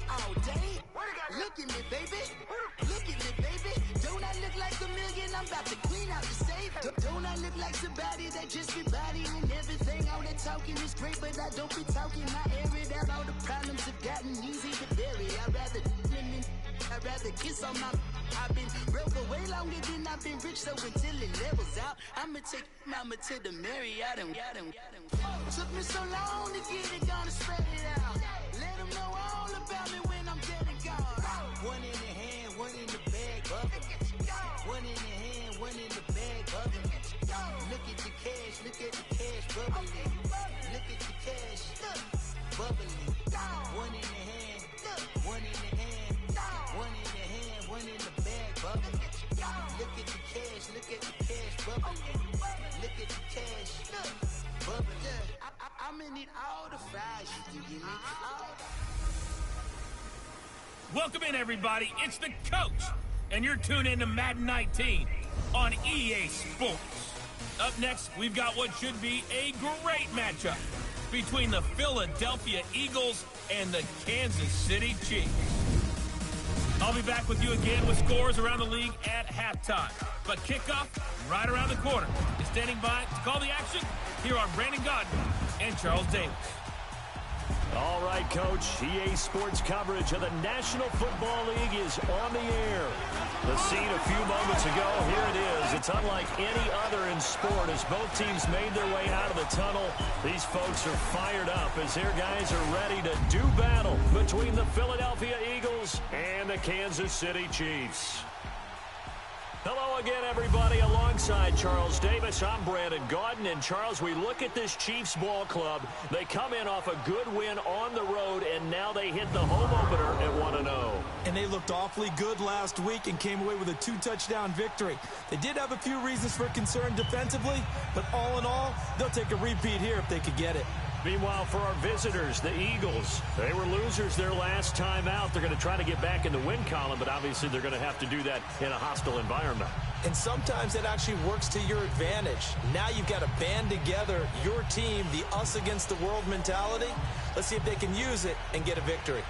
all day. Look at me, baby. Look at me, baby. Don't I look like a million? I'm about to clean out the safe. Don't I look like somebody that just be bodying everything? All that talking is great, but I don't be talking. I air it out. All the problems have gotten easy to bury. I'd rather kiss on my. I've been broke for way longer than I've been rich, so until it levels out, I'ma take mama to the Marriott and got him. Took me so long to get it, gonna spread it out. Let them know all about me when I'm dead and gone. One in the hand, one in the bag, bubbling. One in the hand, one in the bag, bubbling. Look at the cash, bubbling. Look at the cash, bubbling. One in the hand, one in the hand, one in the hand, one in the bag, bubbling. Look at the cash, bubbling. Look at the cash, bubbling. I I'ma need all the fries you can give me. Welcome in, everybody. It's the coach, and you're tuned in to Madden 19 on EA Sports. Up next, we've got what should be a great matchup between the Philadelphia Eagles and the Kansas City Chiefs. I'll be back with you again with scores around the league at halftime. But kickoff right around the corner. And standing by to call the action, here are Brandon Godwin and Charles Davis. All right, Coach. EA Sports coverage of the National Football League is on the air. The scene a few moments ago, here it is. It's unlike any other in sport as both teams made their way out of the tunnel. These folks are fired up as their guys are ready to do battle between the Philadelphia Eagles and the Kansas City Chiefs. Hello again, everybody. Alongside Charles Davis, I'm Brandon Gaudin. And, Charles, we look at this Chiefs ball club. They come in off a good win on the road, and now they hit the home opener at 1-0. And they looked awfully good last week and came away with a 2-touchdown victory. They did have a few reasons for concern defensively, but all in all, they'll take a repeat here if they could get it. Meanwhile, for our visitors, the Eagles, they were losers their last time out. They're going to try to get back in the win column, but obviously they're going to have to do that in a hostile environment. And sometimes that actually works to your advantage. Now you've got to band together your team, the us against the world mentality. Let's see if they can use it and get a victory.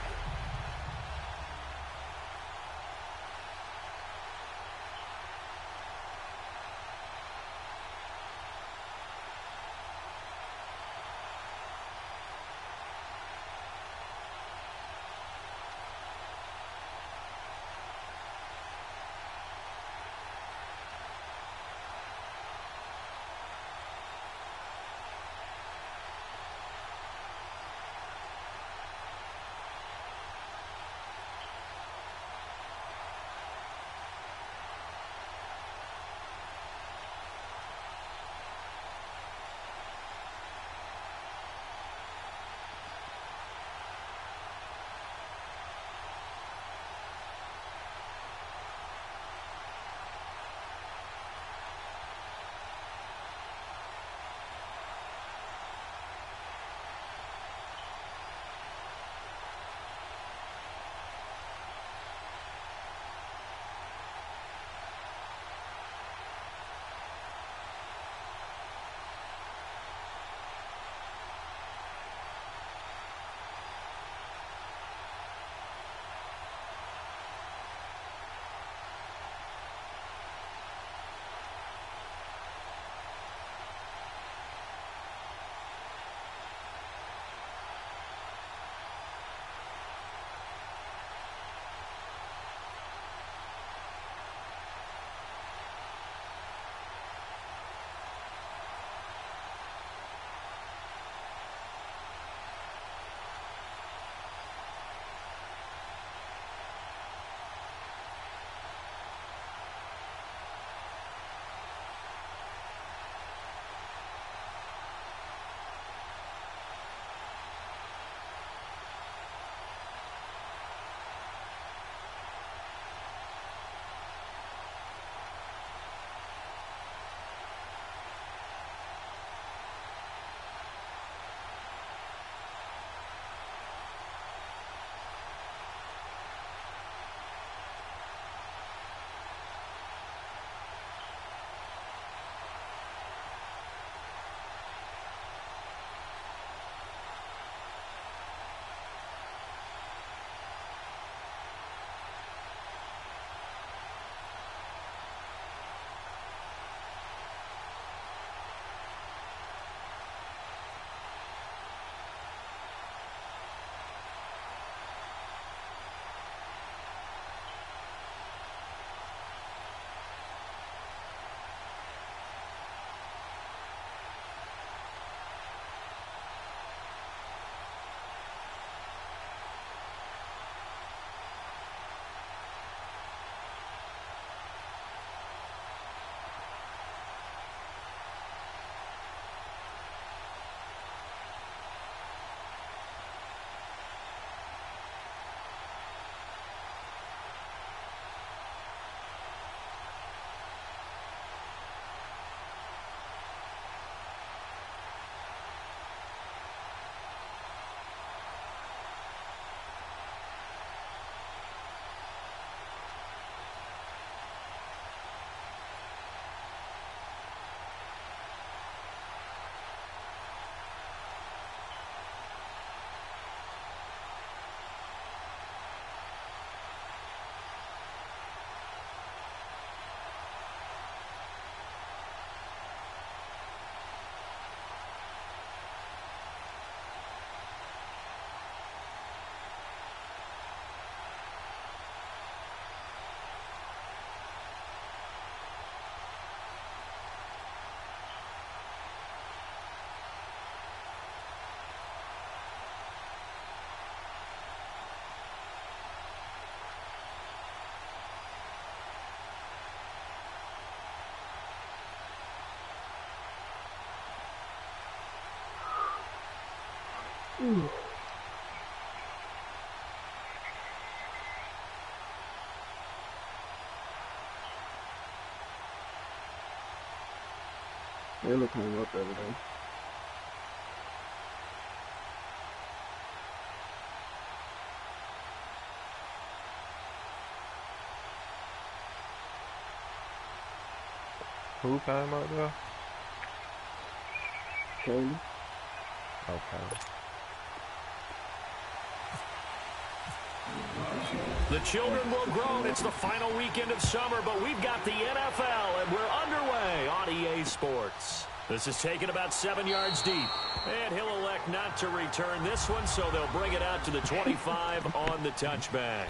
Taylor came up the other day. Who came up there? Taylor. Okay. The children will grow. It's the final weekend of summer, but we've got the NFL, and we're underway on EA Sports. This is taken about 7 yards deep, and he'll elect not to return this one, so they'll bring it out to the 25 on the touchback.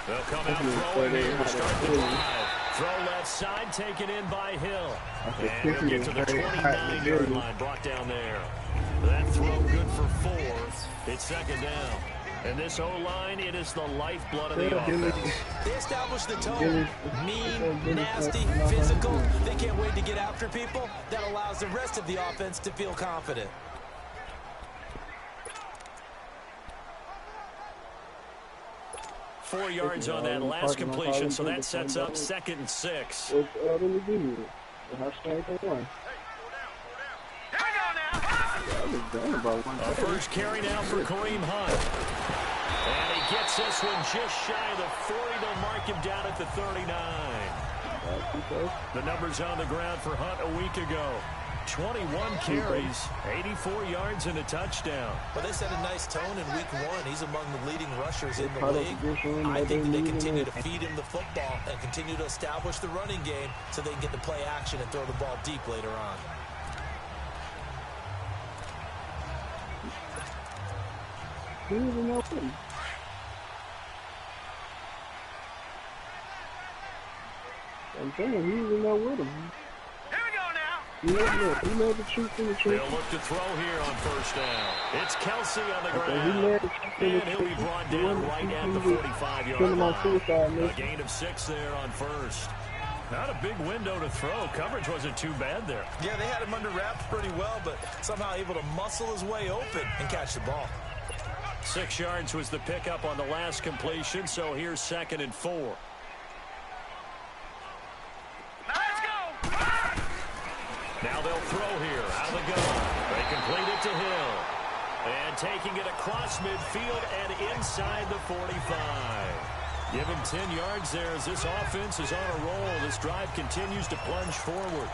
They'll come out throwing here to start the drive. Throw left side, taken in by Hill. And he'll get to the 29-yard line, brought down there. That throw good for 4. It's second down. And this O-line, it is the lifeblood of the offense. They established the tone. Mean, nasty, physical. They can't wait to get after people. That allows the rest of the offense to feel confident. Four yards on that last completion, so that sets up 2nd and 6. A first carry now for Kareem Hunt. And he gets this one just shy of the 40. They'll mark him down at the 39. The numbers on the ground for Hunt a week ago. 21 carries, 84 yards and a touchdown. Well, they set a nice tone in week 1. He's among the leading rushers in the league. I think that they continue to feed him the football and continue to establish the running game so they can get the play action and throw the ball deep later on. I'm saying, he even know with him. They'll look to throw here on first down. It's Kelsey on the ground. And he'll be brought down right at the 45-yard line. A gain of 6 there on first. Not a big window to throw. Coverage wasn't too bad there. Yeah, they had him under wraps pretty well, but somehow able to muscle his way open and catch the ball. 6 yards was the pickup on the last completion, so here's 2nd and 4. Now they'll throw here out of the gun. They complete it to Hill. And taking it across midfield and inside the 45. Give him 10 yards there as this offense is on a roll. This drive continues to plunge forward.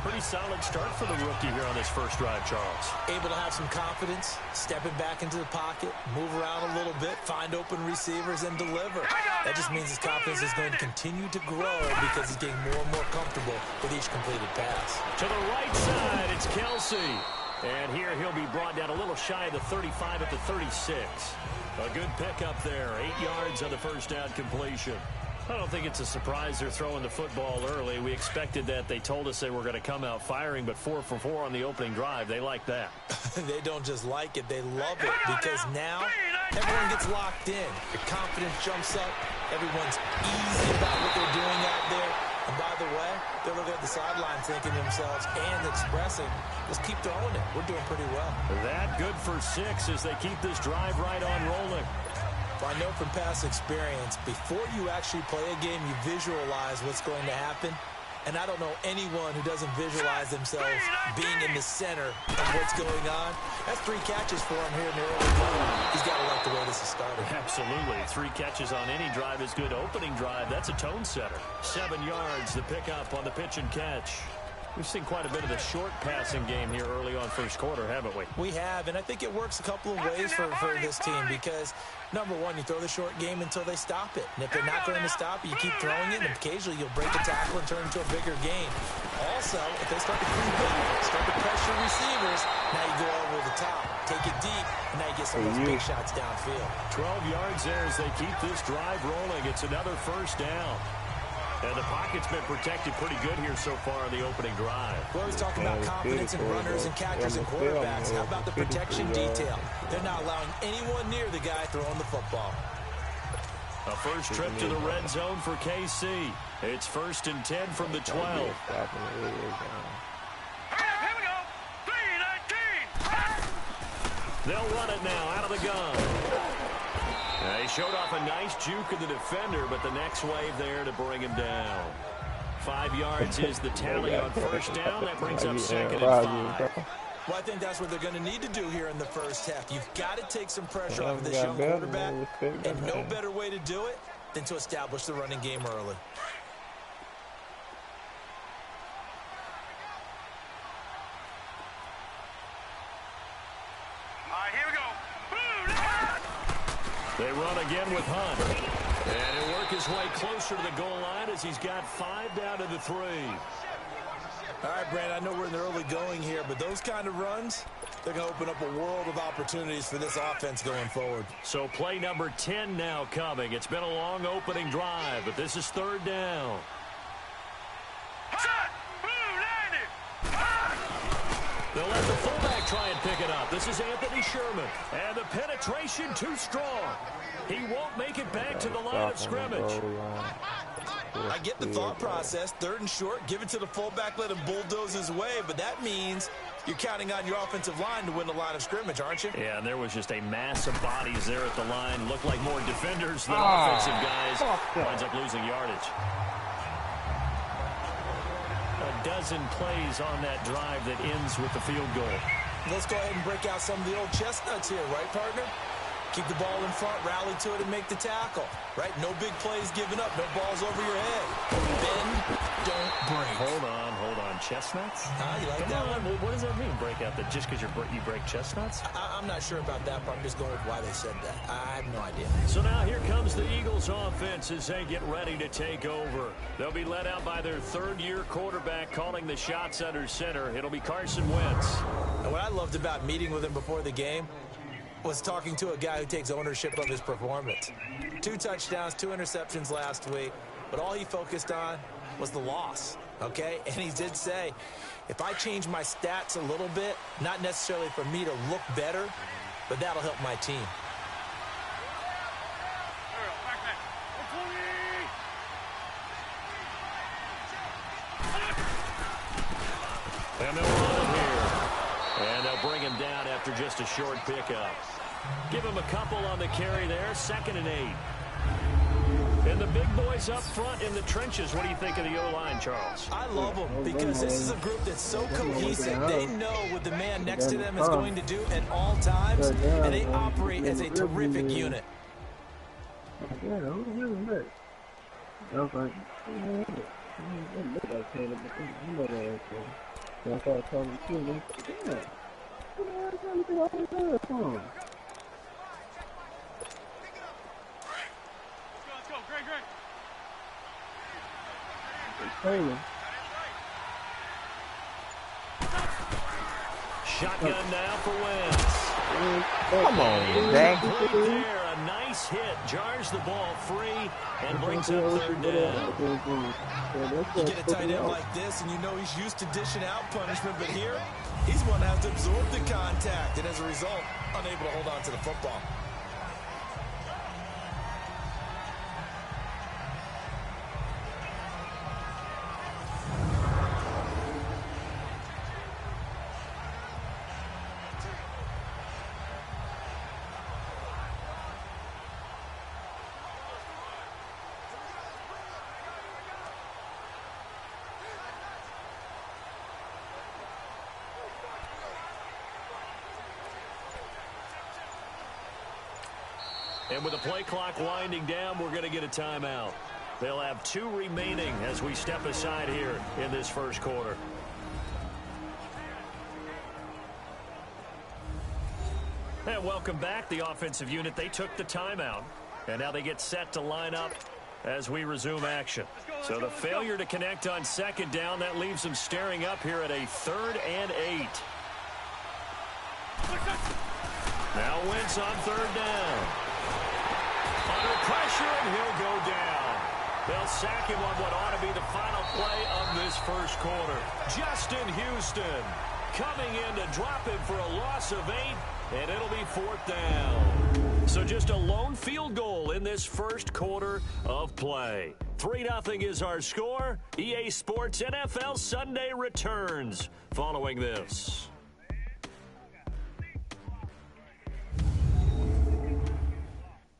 Pretty solid start for the rookie here on this first drive, Charles. Able to have some confidence, stepping back into the pocket, move around a little bit, find open receivers, and deliver. That just means his confidence is going to continue to grow because he's getting more and more comfortable with each completed pass. To the right side, it's Kelsey. And here he'll be brought down a little shy of the 35 at the 36. A good pickup there, 8 yards on the first down completion. I don't think it's a surprise they're throwing the football early. We expected that. They told us they were going to come out firing, but 4 for 4 on the opening drive. They like that. They don't just like it, they love it, because now everyone gets locked in. The confidence jumps up. Everyone's easy about what they're doing out there. And by the way, they're looking at the sideline thinking to themselves and expressing, let's keep throwing it. We're doing pretty well. That good for 6 as they keep this drive right on rolling. I know from past experience, before you actually play a game, you visualize what's going to happen. And I don't know anyone who doesn't visualize themselves being in the center of what's going on. That's 3 catches for him here in the early game. He's got to like the way this is started. Absolutely. 3 catches on any drive is good. Opening drive, that's a tone setter. 7 yards, the pickup on the pitch and catch. We've seen quite a bit of the short passing game here early on first quarter, haven't we? We have, and I think it works a couple of ways for this team because, number one, you throw the short game until they stop it. And if they're not going to stop it, you keep throwing it, and occasionally you'll break a tackle and turn it into a bigger gain. Also, if they start to creep in, start to pressure receivers, now you go over the top, take it deep, and now you get some of those big shots downfield. 12 yards there as they keep this drive rolling. It's another first down. And the pocket's been protected pretty good here so far in the opening drive. We always talk about confidence in runners and catchers and quarterbacks. How about the protection detail? They're not allowing anyone near the guy throwing the football. A first trip to the red zone for KC. It's 1st and 10 from the 12. Here we go. 3-19. They'll run it now out of the gun. They showed off a nice juke of the defender, but the next wave there to bring him down. 5 yards is the tally on first down. That brings up 2nd and 5. Well, I think that's what they're going to need to do here in the first half. You've got to take some pressure off of this young quarterback, and no better way to do it than to establish the running game early. All right, here we go. They run again with Hunt. And he'll work his way closer to the goal line as he's got 5 down to the 3. All right, Brandon, I know we're in the early going here, but those kind of runs, they're going to open up a world of opportunities for this offense going forward. So play number 10 now coming. It's been a long opening drive, but this is 3rd down. They'll let the fullback try and pick it up. This is Anthony Sherman. And the penetration too strong. He won't make it back to the line of scrimmage. I get the thought process. 3rd and short, give it to the fullback, let him bulldoze his way, but that means you're counting on your offensive line to win the line of scrimmage, aren't you? Yeah, and there was just a mass of bodies there at the line. Looked like more defenders than offensive guys. Winds up losing yardage. A dozen plays on that drive that ends with the field goal. Let's go ahead and break out some of the old chestnuts here, right, partner? Keep the ball in front, rally to it, and make the tackle, right? No big plays given up, no balls over your head. Bend, don't break. Hold on. Chestnuts? You like Come that on. one? What does that mean, break out? That just because you break chestnuts? I'm not sure about that part. I'm just going with why they said that. I have no idea. So now here comes the Eagles offense as they get ready to take over. They'll be led out by their 3rd-year quarterback calling the shots under center. It'll be Carson Wentz. And what I loved about meeting with him before the game was talking to a guy who takes ownership of his performance. 2 touchdowns, 2 interceptions last week, but all he focused on was the loss, okay? And he did say, if I change my stats a little bit, not necessarily for me to look better, but that'll help my team. And they'll run it here. And they'll bring him down after just a short pickup. Give him a couple on the carry there. 2nd and 8. And the big boys up front in the trenches. What do you think of the O-line, Charles? I love them because this is a group that's so cohesive. They know what the man next to them is going to do at all times, and they operate as a terrific unit. Shotgun now for Wentz. Come on, Zach. There, a nice hit. Jars the ball free and brings up 3rd down. You get a tight end like this, and you know he's used to dishing out punishment, but here, he's one that has to absorb the contact, and as a result, unable to hold on to the football. And with the play clock winding down, we're going to get a timeout. They'll have 2 remaining as we step aside here in this first quarter. And welcome back, the offensive unit. They took the timeout, and now they get set to line up as we resume action. So the failure to connect on 2nd down, that leaves them staring up here at a 3rd and 8. Now Wentz on 3rd down. Under pressure, and he'll go down. They'll sack him on what ought to be the final play of this first quarter. Justin Houston coming in to drop him for a loss of 8, and it'll be 4th down. So just a lone field goal in this first quarter of play. 3-0 is our score. EA Sports NFL Sunday returns following this.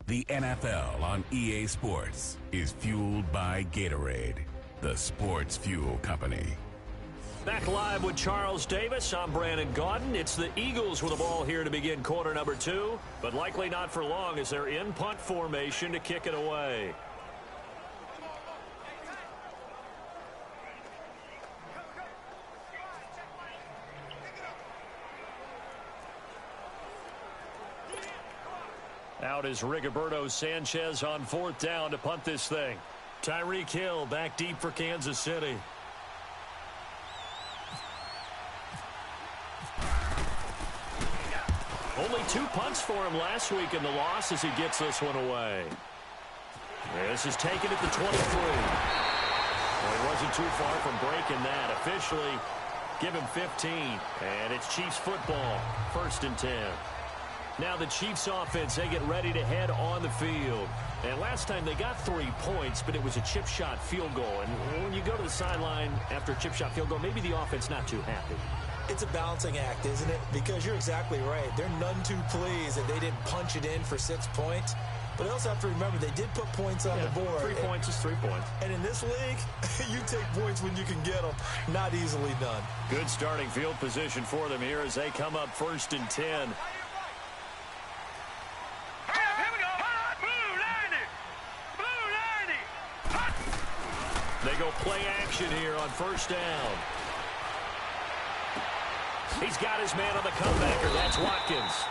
The NFL on EA Sports is fueled by Gatorade, the sports fuel company. Back live with Charles Davis. I'm Brandon Gaudin. It's the Eagles with the ball here to begin quarter number 2, but likely not for long as they're in punt formation to kick it away. Out is Rigoberto Sanchez on 4th down to punt this thing. Tyreek Hill back deep for Kansas City. Only 2 punts for him last week in the loss as he gets this one away. This is taken at the 23. Well, he wasn't too far from breaking that. Officially, give him 15. And it's Chiefs football, 1st and 10. Now the Chiefs offense, they get ready to head on the field. And last time they got 3 points, but it was a chip shot field goal. And when you go to the sideline after a chip shot field goal, maybe the offense not too happy. It's a balancing act, isn't it? Because you're exactly right. They're none too pleased that they didn't punch it in for 6 points. But they also have to remember they did put points on the board. 3 points is 3 points. And in this league, you take points when you can get them. Not easily done. Good starting field position for them here as they come up 1st and 10. They go play action here on 1st down. He's got his man on the comebacker. That's Watkins.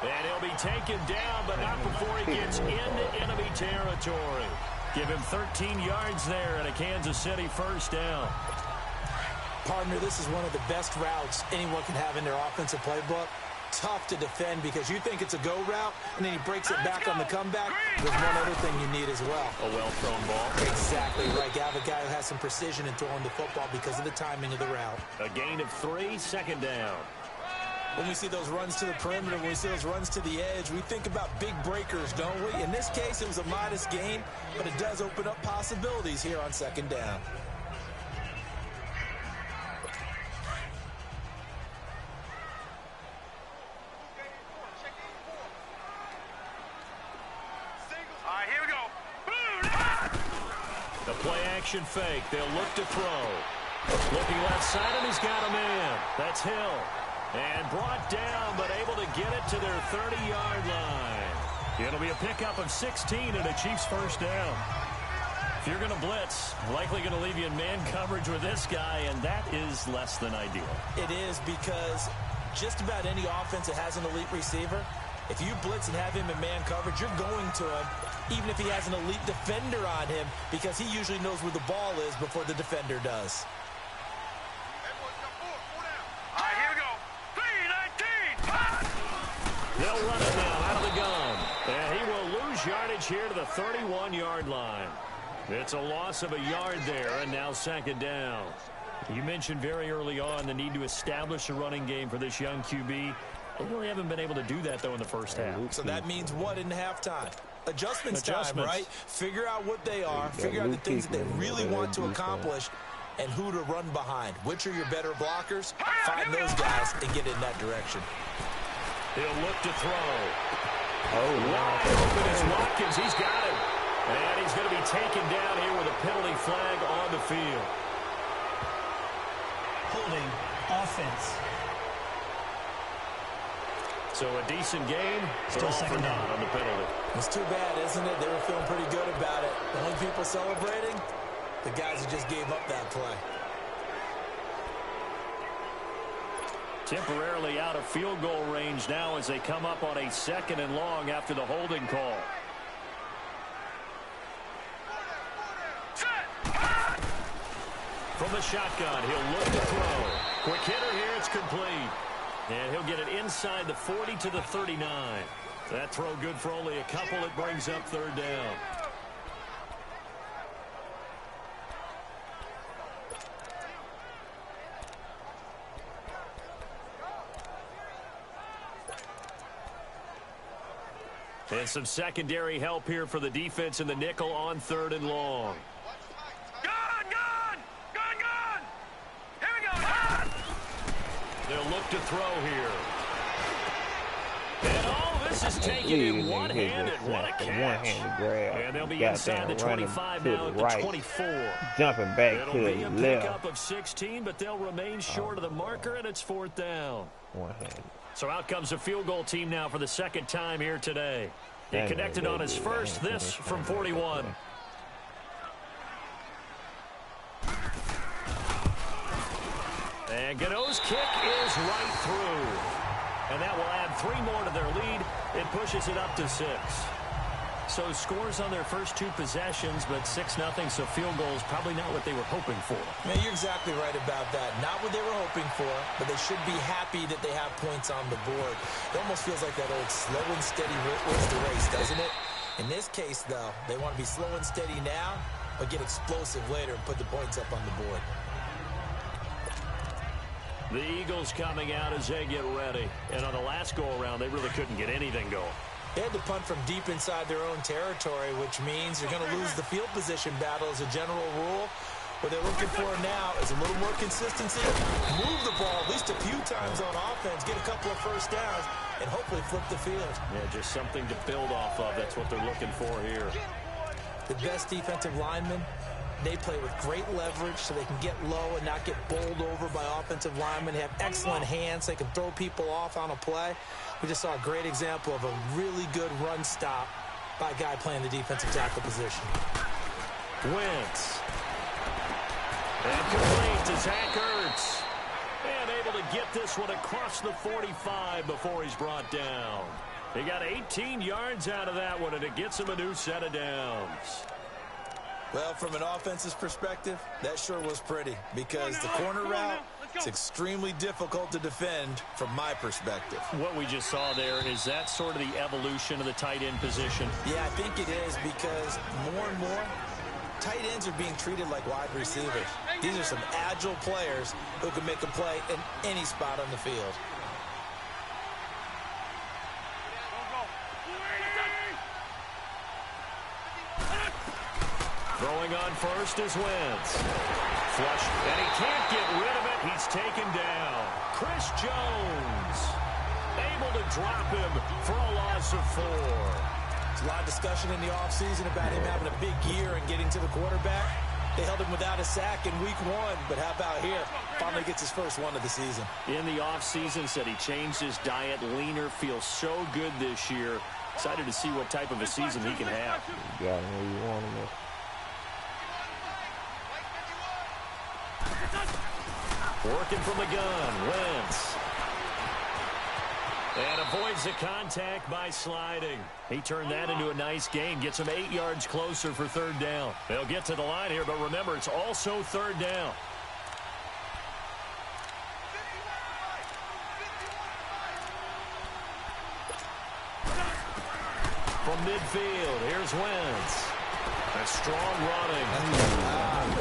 And he'll be taken down, but not before he gets into enemy territory. Give him 13 yards there and a Kansas City 1st down. Partner, this is one of the best routes anyone can have in their offensive playbook. Tough to defend because you think it's a go route, and then he breaks it back on the comeback. There's one other thing you need as well. A well-thrown ball. Exactly right. You have a guy who has some precision in throwing the football because of the timing of the route. A gain of 3, 2nd down. When we see those runs to the perimeter, when we see those runs to the edge, we think about big breakers, don't we? In this case, it was a modest gain, but it does open up possibilities here on 2nd down. Action fake. They'll look to throw. Looking left side, and he's got a man. That's Hill. And brought down, but able to get it to their 30-yard line. It'll be a pickup of 16 and a Chiefs 1st down. If you're going to blitz, likely going to leave you in man coverage with this guy, and that is less than ideal. It is because just about any offense that has an elite receiver, if you blitz and have him in man coverage, you're going to him, even if he has an elite defender on him, because he usually knows where the ball is before the defender does. All right, here we go. 3-19. They'll run it now out of the gun. And he will lose yardage here to the 31-yard line. It's a loss of a yard there, and now 2nd down. You mentioned very early on the need to establish a running game for this young QB. They really haven't been able to do that, though, in the first half. So that means what in halftime? Adjustments time, right? Figure out what they are, figure out the things that they really want to accomplish, and who to run behind. Which are your better blockers? Find those guys and get in that direction. He'll look to throw. Wide open is Watkins. He's got him. And he's going to be taken down here with a penalty flag on the field. Holding offense. So a decent game, still 2nd down on the penalty. It's too bad, isn't it? They were feeling pretty good about it. The only people celebrating, the guys who just gave up that play. Temporarily out of field goal range now as they come up on a 2nd and long after the holding call. From the shotgun, he'll look to throw. Quick hitter here, it's complete. And he'll get it inside the 40 to the 39. That throw good for only a couple. It brings up 3rd down. And some secondary help here for the defense in the nickel on 3rd and long. Gone! Here we go! Gone! They'll look to throw here. And all this is taken in one-handed. What a catch. One-handed grab. And they'll be inside the 25 now at the 24. Jumping back It'll to be the a left. pickup of 16, but they'll remain short of the marker, and it's 4th down. One-handed. So out comes a field goal team now for the 2nd time here today. He connected on his first, this from 41. And Gano's kick is right through. And that will add 3 more to their lead. It pushes it up to 6. So scores on their first 2 possessions, but 6-0, so field goal is probably not what they were hoping for. Yeah, you're exactly right about that. Not what they were hoping for, but they should be happy that they have points on the board. It almost feels like that old slow and steady wins the race, doesn't it? In this case, though, they want to be slow and steady now, but get explosive later and put the points up on the board. The Eagles coming out as they get ready. And on the last go-around, they really couldn't get anything going. They had to punt from deep inside their own territory, which means you're going to lose the field position battle as a general rule. What they're looking for now is a little more consistency, move the ball at least a few times on offense, get a couple of first downs, and hopefully flip the field. Yeah, just something to build off of. That's what they're looking for here. The best defensive linemen, they play with great leverage so they can get low and not get bowled over by offensive linemen. They have excellent hands. They can throw people off on a play. We just saw a great example of a really good run stop by a guy playing the defensive tackle position. Wentz. And complete to Zach Ertz. And able to get this one across the 45 before he's brought down. He got 18 yards out of that one, and it gets him a new set of downs. Well, from an offensive perspective, that sure was pretty because the corner route is extremely difficult to defend from my perspective. What we just saw there, is that sort of the evolution of the tight end position? Yeah, I think it is because more and more tight ends are being treated like wide receivers. These are some agile players who can make a play in any spot on the field. Throwing on first is Wentz. Flush, and he can't get rid of it. He's taken down. Chris Jones able to drop him for a loss of 4. There's a lot of discussion in the offseason about him having a big year and getting to the quarterback. They held him without a sack in week 1, but how about here? Finally gets his first one of the season. In the offseason, said he changed his diet, leaner, feels so good this year. Excited to see what type of a season he can have. You got him where you want him. Working from the gun, Wentz. And avoids the contact by sliding. He turned that into a nice gain. Gets him 8 yards closer for 3rd down. They'll get to the line here, but remember, it's also 3rd down. From midfield, here's Wentz. A strong running.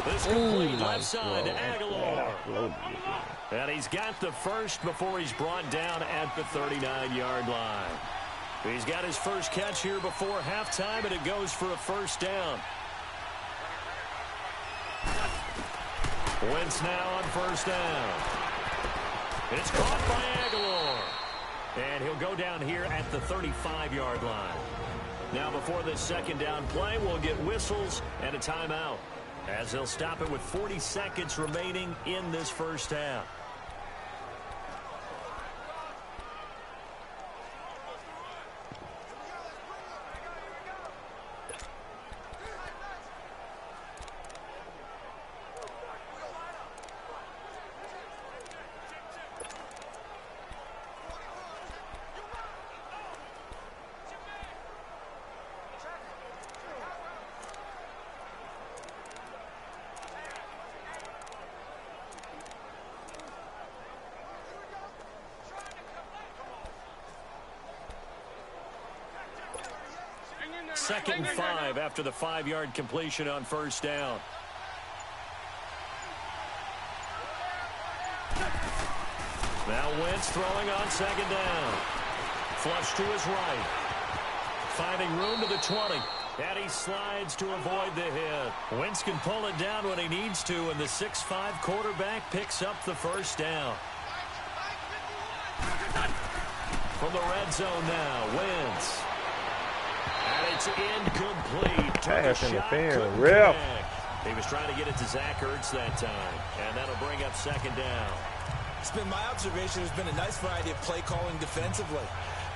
This complete left side to Aguilar. And he's got the first before he's brought down at the 39-yard line. He's got his first catch here before halftime, and it goes for a 1st down. Wentz now on 1st down. It's caught by Aguilar. And he'll go down here at the 35-yard line. Now before this 2nd down play, we'll get whistles and a timeout, as they'll stop it with 40 seconds remaining in this 1st half. Second and 5 after the 5-yard completion on 1st down. Now Wentz throwing on 2nd down. Flush to his right. finding room to the 20. And he slides to avoid the hit. Wentz can pull it down when he needs to, and the 6'5" quarterback picks up the first down. From the red zone now, Wentz. And it's incomplete. Pass interference, ref. He was trying to get it to Zach Ertz that time, and that'll bring up second down. It's been my observation there's been a nice variety of play calling defensively.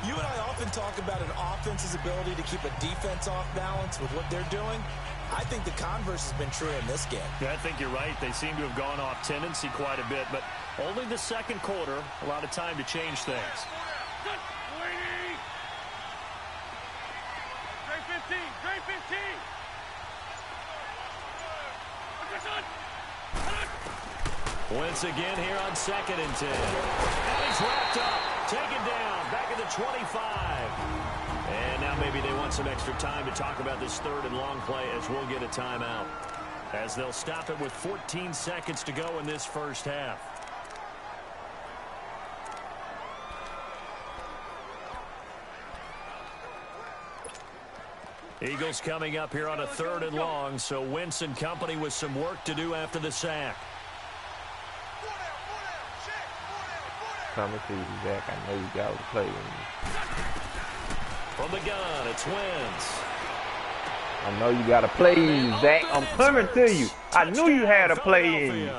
You and I often talk about an offense's ability to keep a defense off balance with what they're doing. I think the converse has been true in this game. Yeah, I think you're right. They seem to have gone off tendency quite a bit, but only the second quarter, a lot of time to change things. Trey 15. Wentz again here on 2nd and 10. And he's wrapped up, taken down, back at the 25. And now maybe they want some extra time to talk about this 3rd and long play as we'll get a timeout. As they'll stop it with 14 seconds to go in this first half. Eagles coming up here on a 3rd and long, so Wentz and company with some work to do after the sack. Coming to you, Zach. I know you got to play with me. From the gun, it's Wentz. I know you got to play in, Zach. I'm coming to you. I knew you had a play in you.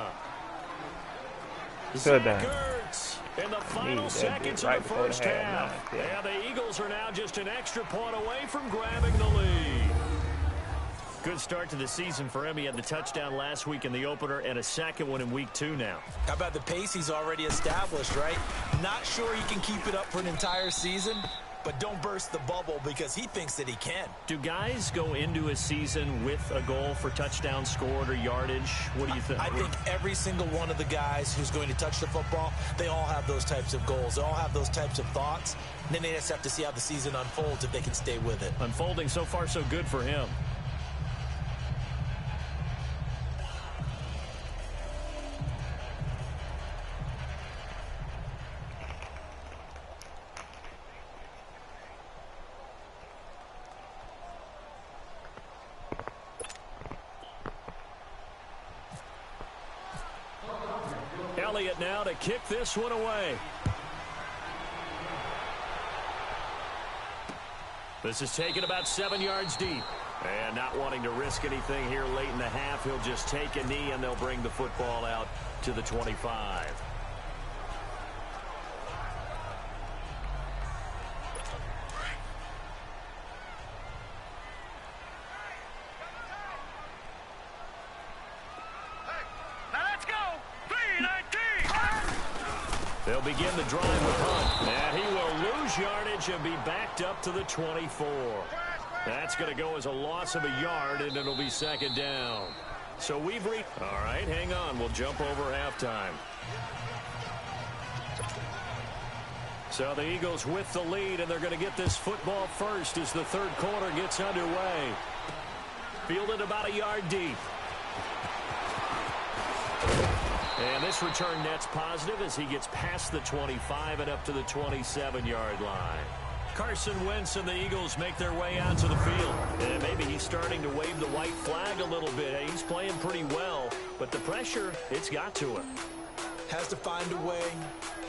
Touchdown. In the final seconds of the first half. And the Eagles are now just an extra point away from grabbing the lead. Good start to the season for him. He had the touchdown last week in the opener and a second one in week 2 now. How about the pace he's already established, right? Not sure he can keep it up for an entire season, but don't burst the bubble because he thinks that he can. Do guys go into a season with a goal for touchdown scored or yardage? What do you think? I think every single one of the guys who's going to touch the football, they all have those types of goals. They all have those types of thoughts. And then they just have to see how the season unfolds if they can stay with it. Unfolding so far so good for him. Elliott now to kick this one away. This is taken about 7 yards deep. And not wanting to risk anything here late in the half, he'll just take a knee and they'll bring the football out to the 25. They'll begin the drive with Hunt. And he will lose yardage and be backed up to the 24. That's going to go as a loss of a yard, and it'll be second down. So we've reached... All right, hang on. We'll jump over halftime. So the Eagles with the lead, and they're going to get this football first as the 3rd quarter gets underway. Fielded about a yard deep. And this return net's positive as he gets past the 25 and up to the 27-yard line. Carson Wentz and the Eagles make their way out to the field. And maybe he's starting to wave the white flag a little bit. He's playing pretty well, but the pressure, it's got to him. Has to find a way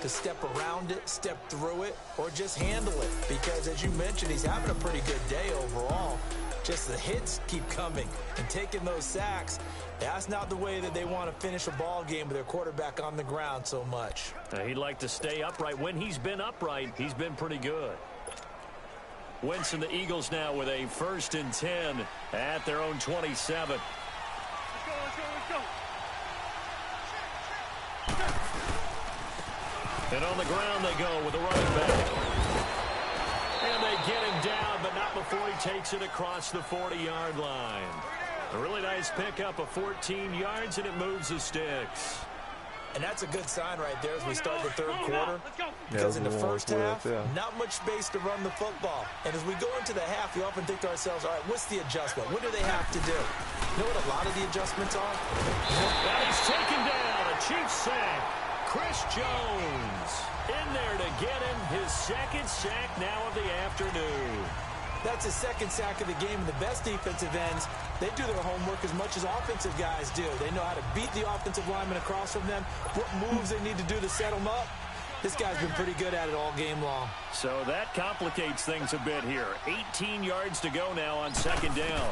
to step around it, step through it, or just handle it. Because as you mentioned, he's having a pretty good day overall. Just the hits keep coming and taking those sacks. That's not the way that they want to finish a ball game with their quarterback on the ground so much. He'd like to stay upright. When he's been upright, he's been pretty good. Wentz and the Eagles now with a 1st and 10 at their own 27. Let's go. And on the ground they go with the running back. And they get him down, but not before he takes it across the 40-yard line. A really nice pickup of 14 yards, and it moves the sticks. And that's a good sign right there as we start the 3rd quarter. Because in the first half, not much space to run the football. And as we go into the half, we often think to ourselves, all right, what's the adjustment? What do they have to do? You know what a lot of the adjustments are? Now he's taken down, a Chiefs sack. Chris Jones in there to get him his 2nd sack now of the afternoon. That's his second sack of the game, and the best defensive ends, they do their homework as much as offensive guys do. They know how to beat the offensive lineman across from them, what moves they need to do to set them up. This guy's been pretty good at it all game long. So that complicates things a bit here. 18 yards to go now on second down.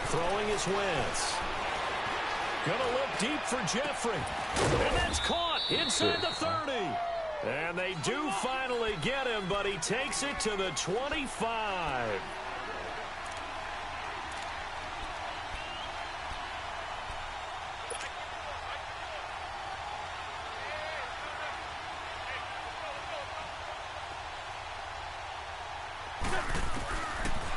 Throwing is Wentz. Gonna look deep for Jeffrey. And that's caught inside the 30. And they do finally get him, but he takes it to the 25.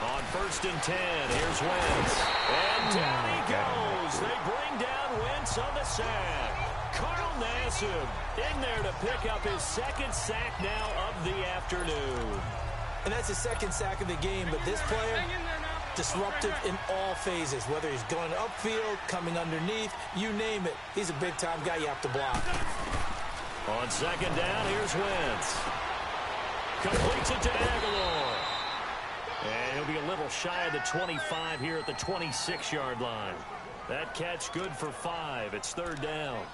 On 1st and 10, here's Wentz. And down he goes. They bring down Wentz on the sack. Carl Nassib in there to pick up his second sack now of the afternoon. And that's his second sack of the game, but this player, disruptive in all phases, whether he's going upfield, coming underneath, you name it. He's a big-time guy you have to block. On second down, here's Wentz. Completes it to Aguilar. And he'll be a little shy of the 25 here at the 26-yard line. That catch good for 5. It's 3rd down.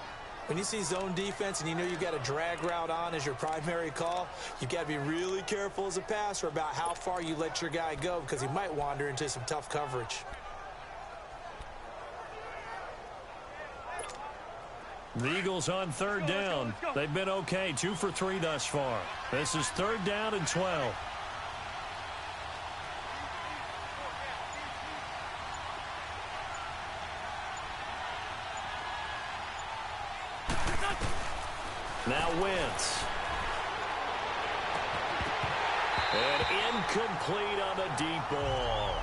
When you see zone defense and you know you've got a drag route on as your primary call, you've got to be really careful as a passer about how far you let your guy go because he might wander into some tough coverage. The Eagles on 3rd down. They've been okay, 2 for 3 thus far. This is 3rd down and 12. Now Wentz. And incomplete on the deep ball.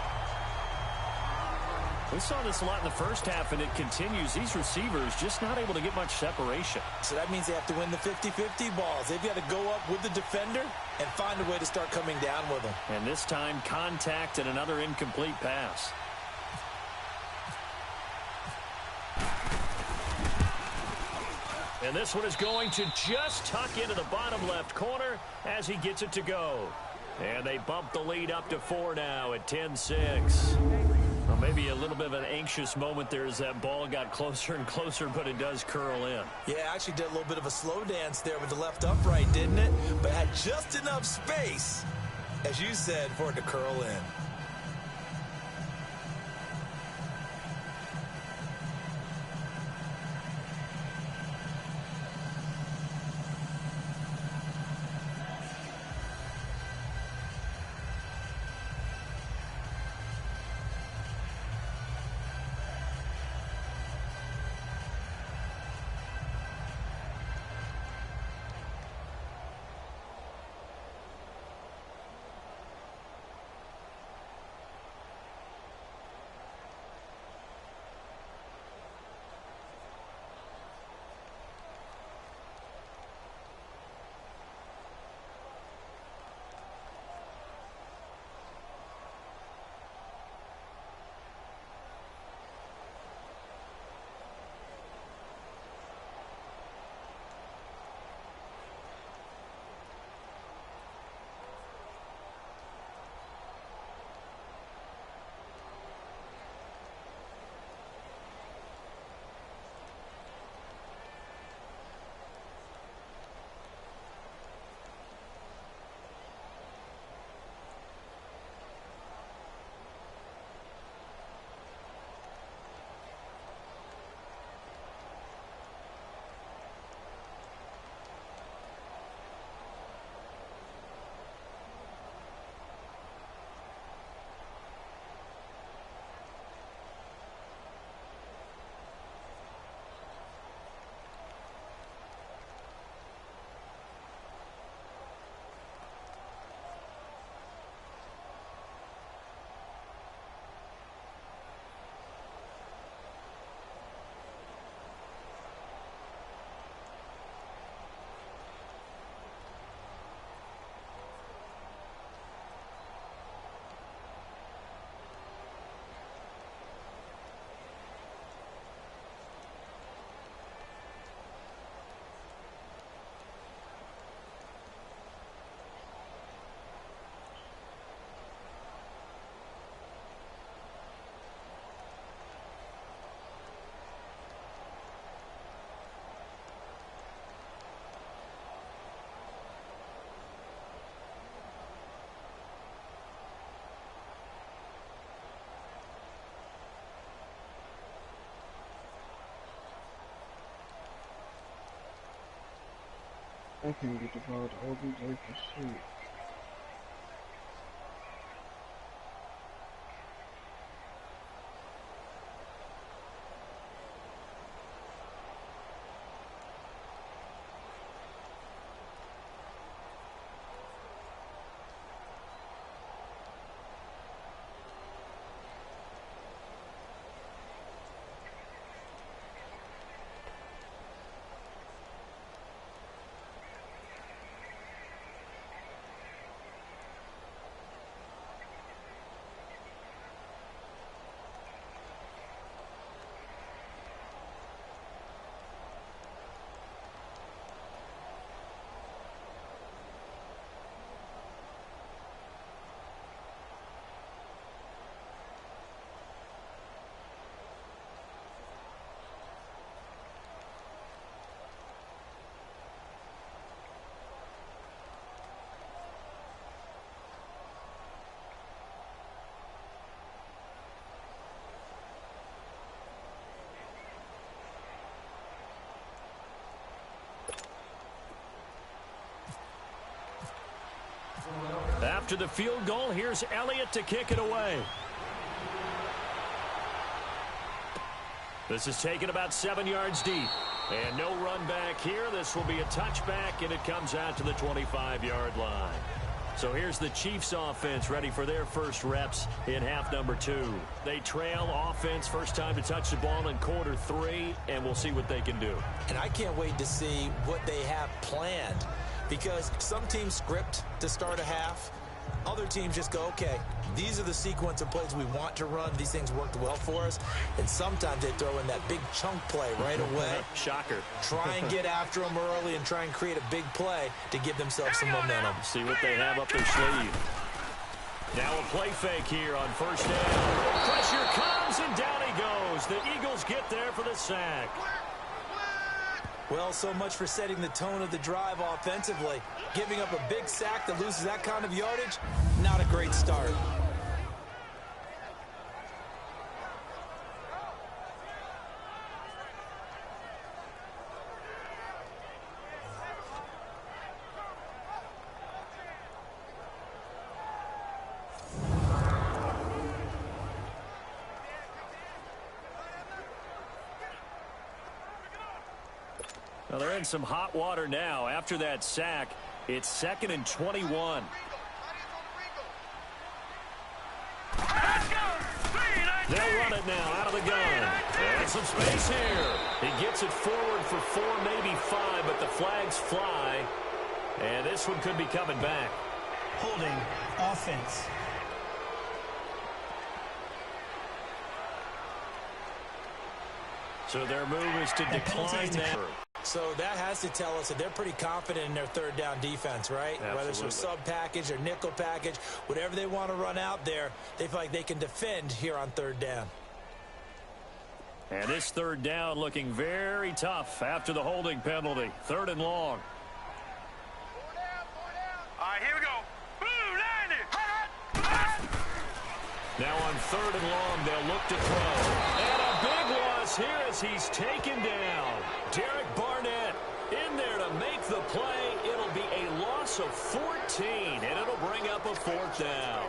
We saw this a lot in the first half, and it continues. These receivers just not able to get much separation. So that means they have to win the 50-50 balls. They've got to go up with the defender and find a way to start coming down with them. And this time, contact and another incomplete pass. And this one is going to just tuck into the bottom left corner as he gets it to go. And they bump the lead up to 4 now at 10-6. Well, maybe a little bit of an anxious moment there as that ball got closer and closer, but it does curl in. Yeah, actually did a little bit of a slow dance there with the left upright, didn't it? But had just enough space, as you said, for it to curl in. I can't get the ball to OBJ for shit. After the field goal, here's Elliott to kick it away. This is taken about 7 yards deep. And no run back here. This will be a touchback, and it comes out to the 25-yard line. So here's the Chiefs offense ready for their first reps in half number 2. They trail offense, first time to touch the ball in quarter 3, and we'll see what they can do. And I can't wait to see what they have planned, because some teams script to start a half. Other teams just go, okay, these are the sequence of plays we want to run. These things worked well for us. And sometimes they throw in that big chunk play right away. Shocker. Try and get after them early and try and create a big play to give themselves some momentum. See what they have up their sleeve. Now a play fake here on first down. Pressure comes, and down he goes. The Eagles get there for the sack. Well, so much for setting the tone of the drive offensively. Giving up a big sack that loses that kind of yardage, not a great start. Well, they're in some hot water now. After that sack, it's 2nd and 21. They'll run it now out of the gun. And some space here. He gets it forward for 4, maybe 5, but the flags fly. And this one could be coming back. Holding offense. So their move is to decline that. So that has to tell us that they're pretty confident in their third down defense, right? Absolutely. Whether it's a sub package or nickel package, whatever they want to run out there, they feel like they can defend here on third down. And this third down looking very tough after the holding penalty. 3rd and long. All right, here we go. Blue 90. Now on 3rd and long, they'll look to throw. And a big loss here as he's taken down. Derek Barnett in there to make the play. It'll be a loss of 14, and it'll bring up a 4th down.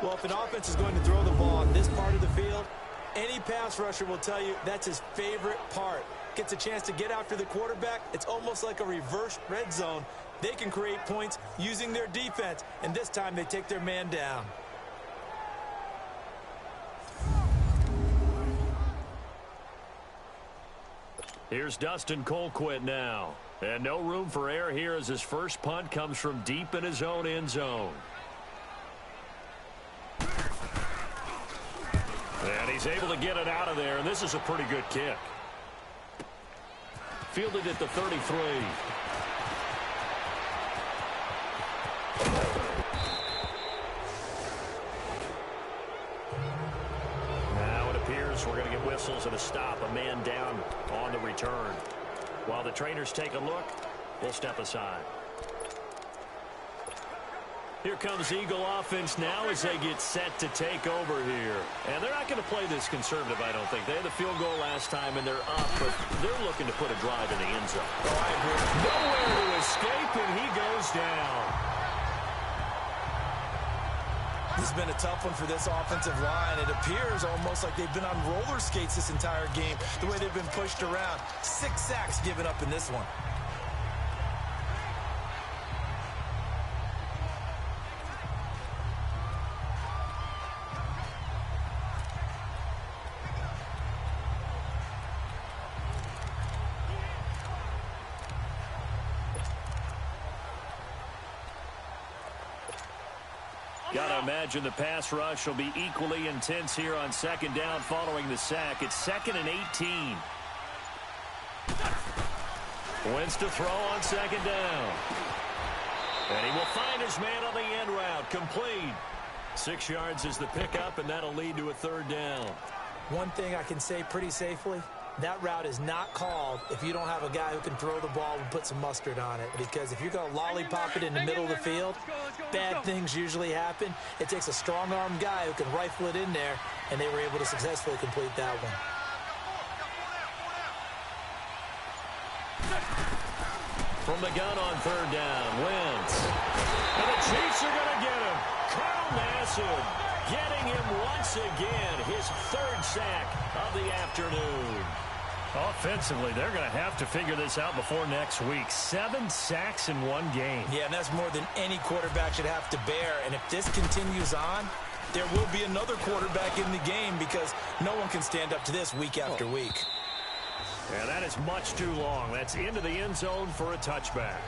Well, if an offense is going to throw the ball on this part of the field, any pass rusher will tell you that's his favorite part. Gets a chance to get after the quarterback. It's almost like a reverse red zone. They can create points using their defense, and this time they take their man down. Here's Dustin Colquitt now. And no room for error here as his first punt comes from deep in his own end zone. And he's able to get it out of there, and this is a pretty good kick. Fielded at the 33. Now it appears we're going to get whistles and a stop. A man down on the return. While the trainers take a look, we'll step aside. Here comes Eagle offense now as they get set to take over here. And they're not going to play this conservative, I don't think. They had the field goal last time, and they're up, but they're looking to put a drive in the end zone. Nowhere to escape, and he goes down. This has been a tough one for this offensive line. It appears almost like they've been on roller skates this entire game, the way they've been pushed around. 6 sacks given up in this one. Gotta imagine the pass rush will be equally intense here on second down following the sack. It's 2nd and 18. Wins to throw on second down. And he will find his man on the end route. Complete. 6 yards is the pickup, and that'll lead to a 3rd down. One thing I can say pretty safely, that route is not called if you don't have a guy who can throw the ball and put some mustard on it. Because if you're going to lollipop it in the middle of the field, bad things usually happen. It takes a strong-armed guy who can rifle it in there, and they were able to successfully complete that one. From the gun on 3rd down, Wentz. And the Chiefs are going to get him. Carl Nassib getting him once again, his 3rd sack of the afternoon. Offensively, they're going to have to figure this out before next week. 7 sacks in 1 game. Yeah, and that's more than any quarterback should have to bear. And if this continues on, there will be another quarterback in the game because no one can stand up to this week after week. And that is much too long. That's into the end zone for a touchback.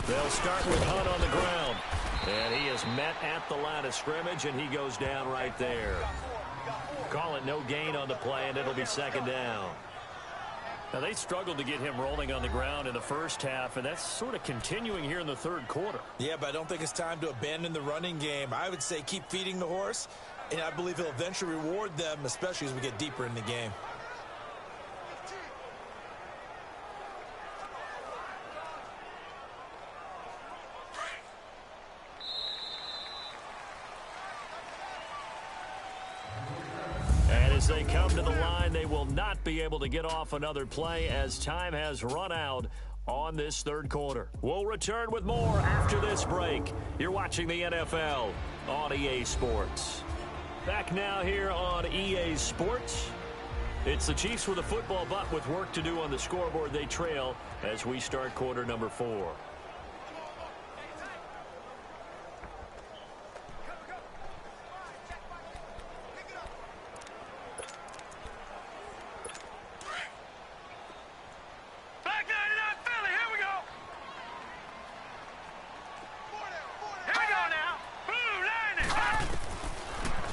They'll start with Hunt on the ground. And he is met at the line of scrimmage, and he goes down right there. Call it no gain on the play, and it'll be 2nd down. Now, they struggled to get him rolling on the ground in the first half, and that's sort of continuing here in the 3rd quarter. Yeah, but I don't think it's time to abandon the running game. I would say keep feeding the horse, and I believe he'll eventually reward them, especially as we get deeper in the game. As they come to the line, they will not be able to get off another play as time has run out on this 3rd quarter. We'll return with more after this break. You're watching the NFL on EA Sports. Back now here on EA Sports. It's the Chiefs with a football, but with work to do on the scoreboard. They trail as we start quarter number 4.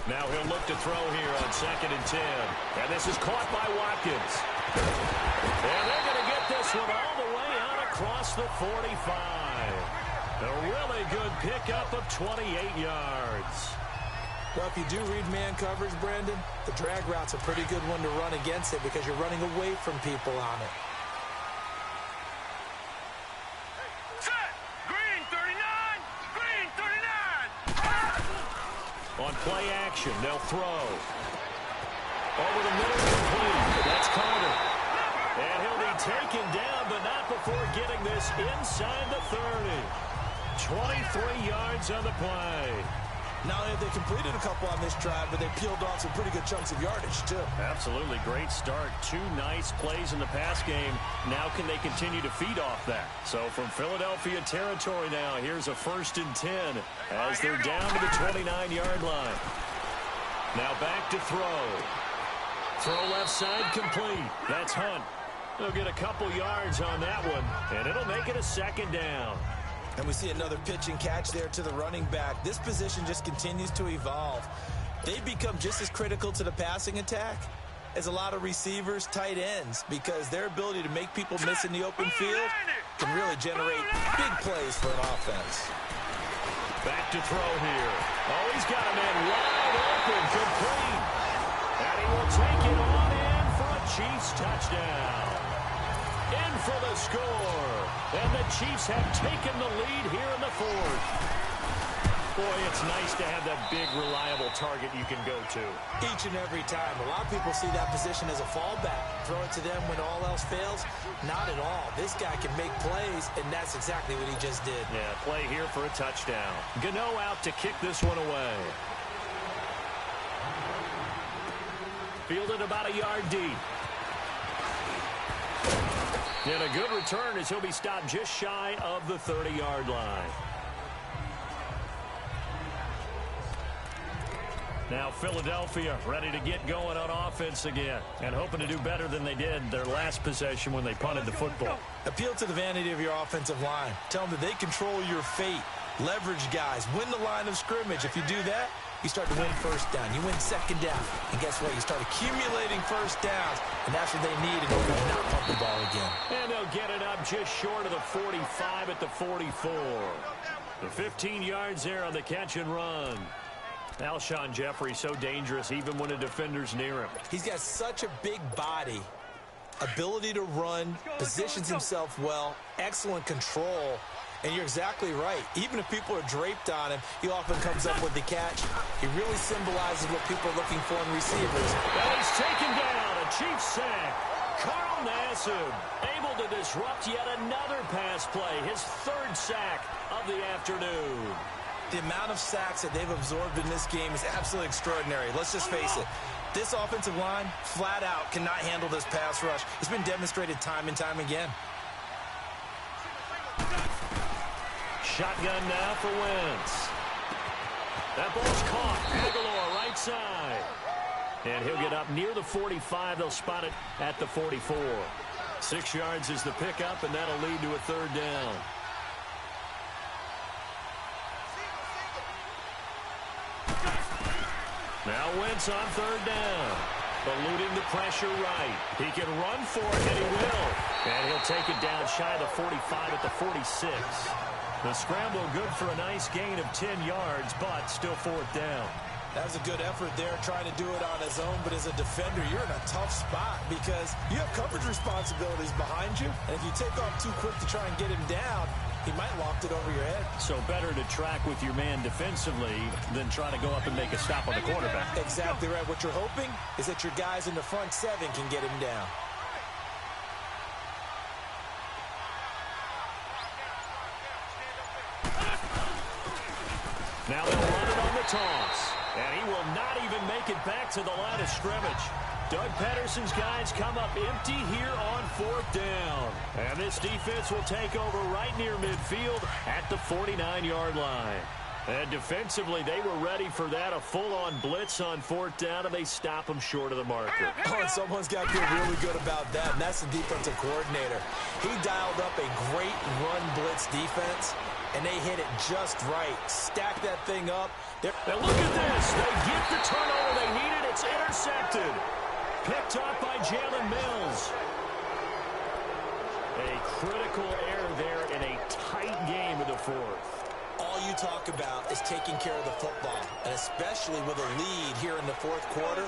Now he'll look to throw here on 2nd and 10. And this is caught by Watkins. And they're going to get this one all the way out across the 45. A really good pickup of 28 yards. Well, if you do read man coverage, Brandon, the drag route's a pretty good one to run against it because you're running away from people on it. On play action, they'll throw. Over the middle, complete. That's Carter. And he'll be taken down, but not before getting this inside the 30. 23 yards on the play. Not only have they completed a couple on this drive, but they peeled off some pretty good chunks of yardage, too. Absolutely. Great start. 2 nice plays in the pass game. Now can they continue to feed off that? So from Philadelphia territory now, here's a 1st and 10 as they're down to the 29-yard line. Now back to throw. Throw left side complete. That's Hunt. They'll get a couple yards on that one, and it'll make it a 2nd down. And we see another pitch and catch there to the running back. This position just continues to evolve. They become just as critical to the passing attack as a lot of receivers, tight ends, because their ability to make people miss in the open field can really generate big plays for an offense. Back to throw here. Oh, he's got a man wide open, complete. And he will take it on in for a Chiefs touchdown. In for the score. And the Chiefs have taken the lead here in the fourth. Boy, it's nice to have that big, reliable target you can go to. Each and every time. A lot of people see that position as a fallback. Throw it to them when all else fails. Not at all. This guy can make plays, and that's exactly what he just did. Yeah, play here for a touchdown. Gano out to kick this one away. Fielded about a yard deep. And a good return as he'll be stopped just shy of the 30-yard line. Now Philadelphia ready to get going on offense again and hoping to do better than they did their last possession when they punted the football. Appeal to the vanity of your offensive line. Tell them that they control your fate. Leverage guys. Win the line of scrimmage. If you do that, you start to win first down. You win second down. And guess what? You start accumulating first downs. And that's what they need in order to not pump the ball again. And they'll get it up just short of the 45 at the 44. The 15 yards there on the catch and run. Alshon Jeffrey so dangerous even when a defender's near him. He's got such a big body, ability to run, positions himself well, excellent control, and you're exactly right. Even if people are draped on him, he often comes up with the catch. He really symbolizes what people are looking for in receivers. And he's taken down, a Chiefs sack. Carl Nassib able to disrupt yet another pass play, his third sack of the afternoon. The amount of sacks that they've absorbed in this game is absolutely extraordinary. Let's just face it. This offensive line, flat out, cannot handle this pass rush. It's been demonstrated time and time again. Shotgun now for Wentz. That ball's caught. Aguilar right side. And he'll get up near the 45. They'll spot it at the 44. 6 yards is the pickup, and that'll lead to a third down. Now Wentz on third down. Eluding the pressure right. He can run for it, and he will. And he'll take it down shy of the 45 at the 46. The scramble good for a nice gain of 10 yards, but still fourth down. That was a good effort there, trying to do it on his own. But as a defender, you're in a tough spot because you have coverage responsibilities behind you. And if you take off too quick to try and get him down, he might loft it over your head. So better to track with your man defensively than try to go up and make a stop on the quarterback. Exactly right. What you're hoping is that your guys in the front seven can get him down. Now they'll run it on the toss. And he will not even make it back to the line of scrimmage. Doug Pedersen's guys come up empty here on fourth down. And this defense will take over right near midfield at the 49-yard line. And defensively, they were ready for that, a full-on blitz on fourth down, and they stop them short of the marker. Oh, and someone's got to feel really good about that, and that's the defensive coordinator. He dialed up a great run blitz defense, and they hit it just right. Stack that thing up. Now look at this. They get the turnover they needed. It's intercepted. Picked up by Jalen Mills. A critical error there in a tight game of the fourth. All you talk about is taking care of the football, and especially with a lead here in the fourth quarter,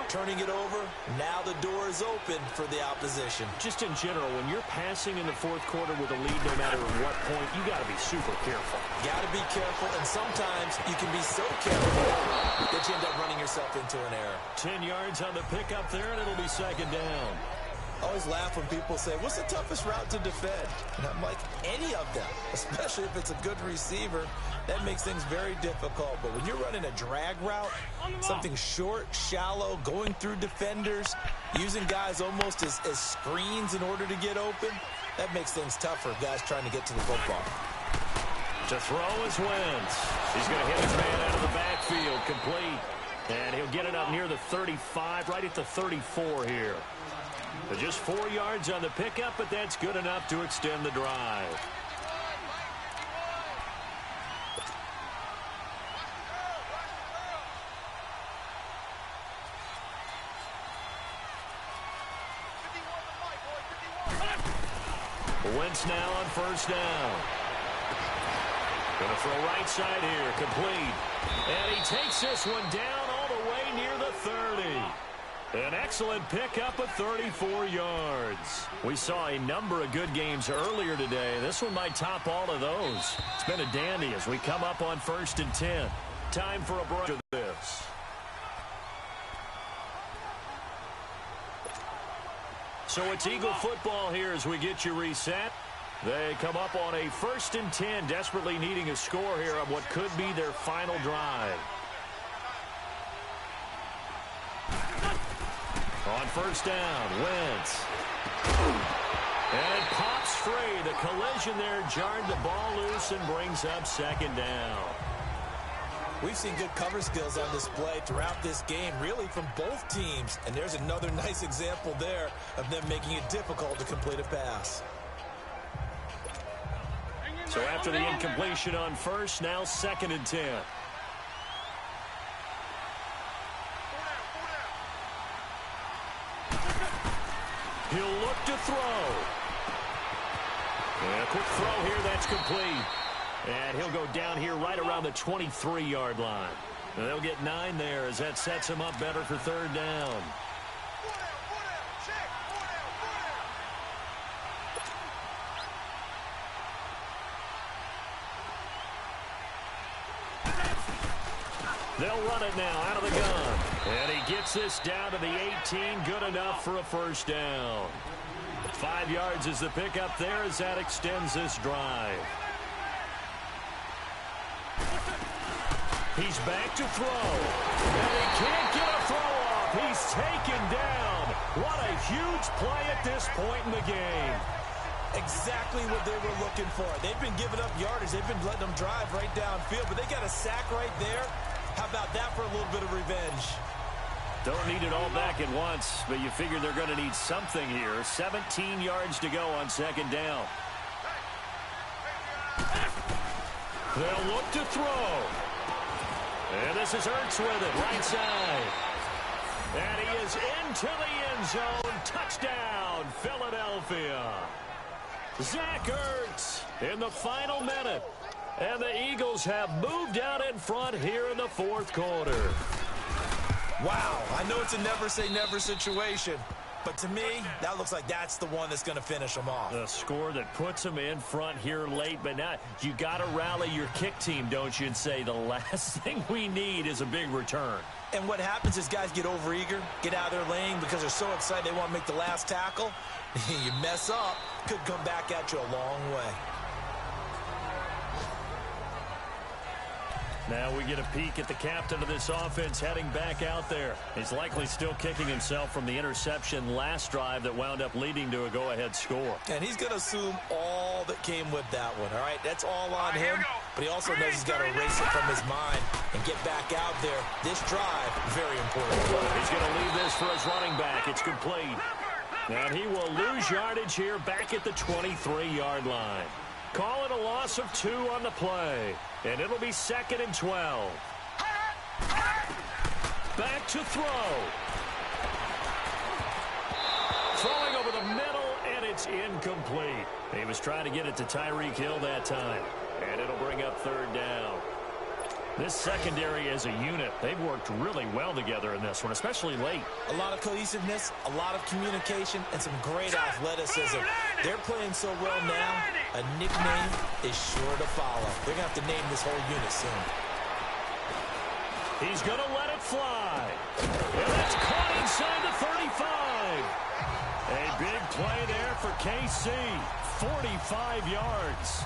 turning it over, now the door is open for the opposition. Just in general, when you're passing in the fourth quarter with a lead, no matter what point, you got to be super careful. Got to be careful, and sometimes you can be so careful that you end up running yourself into an error. 10 yards on the pickup there, and it'll be second down. I always laugh when people say, what's the toughest route to defend? And I'm like, any of them, especially if it's a good receiver. That makes things very difficult. But when you're running a drag route, something short, shallow, going through defenders, using guys almost as screens in order to get open, that makes things tougher, guys trying to get to the football. To throw is Wentz. He's going to hit his man out of the backfield, complete. And he'll get it up near the 35, right at the 34 here. But just 4 yards on the pickup, but that's good enough to extend the drive. Wentz now on first down. Going to throw right side here, complete. And he takes this one down all the way near the 30. An excellent pickup of 34 yards. We saw a number of good games earlier today. This one might top all of those. It's been a dandy as we come up on 1st and 10. Time for a break to this. So it's Eagle football here as we get you reset. They come up on a 1st and 10, desperately needing a score here on what could be their final drive. On first down, Wentz. And it pops free. The collision there jarred the ball loose and brings up 2nd down. We've seen good cover skills on display throughout this game, really from both teams. And there's another nice example there of them making it difficult to complete a pass. So after the incompletion on first, now 2nd and 10. He'll look to throw. And a quick throw here, that's complete. And he'll go down here right around the 23-yard line. And they'll get 9 there as that sets him up better for 3rd down. They'll run it now out of the gun. And he gets this down to the 18. Good enough for a 1st down. 5 yards is the pickup there as that extends this drive. He's back to throw. And he can't get a throw off. He's taken down. What a huge play at this point in the game. Exactly what they were looking for. They've been giving up yardage. They've been letting them drive right downfield, but they got a sack right there. How about that for a little bit of revenge? Don't need it all back at once, but you figure they're going to need something here. 17 yards to go on 2nd down. They'll look to throw. And this is Ertz with it, right side. And he is into the end zone. Touchdown, Philadelphia. Zach Ertz in the final minute. And the Eagles have moved out in front here in the 4th quarter. Wow, I know it's a never-say-never situation, but to me, that looks like that's the one that's going to finish them off. The score that puts them in front here late, but now you got to rally your kick team, don't you, and say the last thing we need is a big return. And what happens is guys get overeager, get out of their lane because they're so excited they want to make the last tackle. You mess up, could come back at you a long way. Now we get a peek at the captain of this offense heading back out there. He's likely still kicking himself from the interception last drive that wound up leading to a go-ahead score. And he's going to assume all that came with that one, all right? That's all on him, but he also knows he's got to erase it from his mind and get back out there. This drive, very important. He's going to leave this for his running back. It's complete. And he will lose yardage here back at the 23-yard line. Call it a loss of 2 on the play. And it'll be 2nd and 12. Back to throw. Throwing over the middle, and it's incomplete. He was trying to get it to Tyreek Hill that time. And it'll bring up 3rd down. This secondary as a unit, they've worked really well together in this one, especially late. A lot of cohesiveness, a lot of communication, and some great athleticism. They're playing so well now, a nickname is sure to follow. They're going to have to name this whole unit soon. He's going to let it fly. And that's caught inside the 35. A big play there for KC. 45 yards.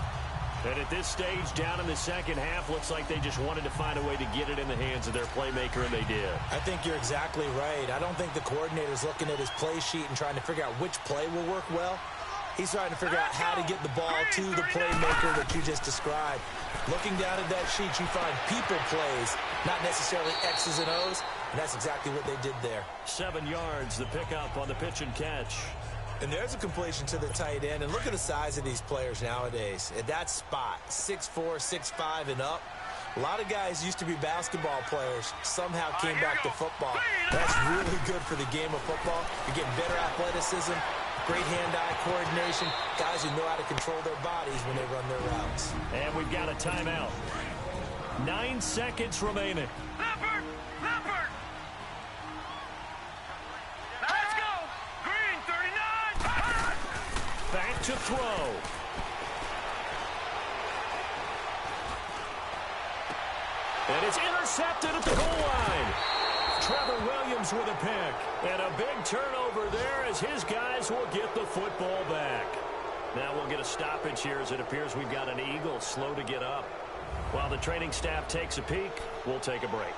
And at this stage, down in the second half, looks like they just wanted to find a way to get it in the hands of their playmaker, and they did. I think you're exactly right. I don't think the coordinator's looking at his play sheet and trying to figure out which play will work well. He's trying to figure out how to get the ball to the playmaker that you just described. Looking down at that sheet, you find people plays, not necessarily X's and O's, and that's exactly what they did there. 7 yards, the pickup on the pitch and catch. And there's a completion to the tight end. And look at the size of these players nowadays. At that spot, 6'4", 6'5", and up. A lot of guys used to be basketball players, somehow came back to football. That's really good for the game of football. You're getting better athleticism, Great hand-eye coordination. Guys who know how to control their bodies when they run their routes. And we've got a timeout. 9 seconds remaining. Leopard! Leopard! Let's go! Green 39! Back to throw. And it's intercepted at the goal line. Trevor Williams with a pick. And a big turnover there as his guys will get the football back. Now we'll get a stoppage here as it appears we've got an Eagle slow to get up. While the training staff takes a peek, we'll take a break.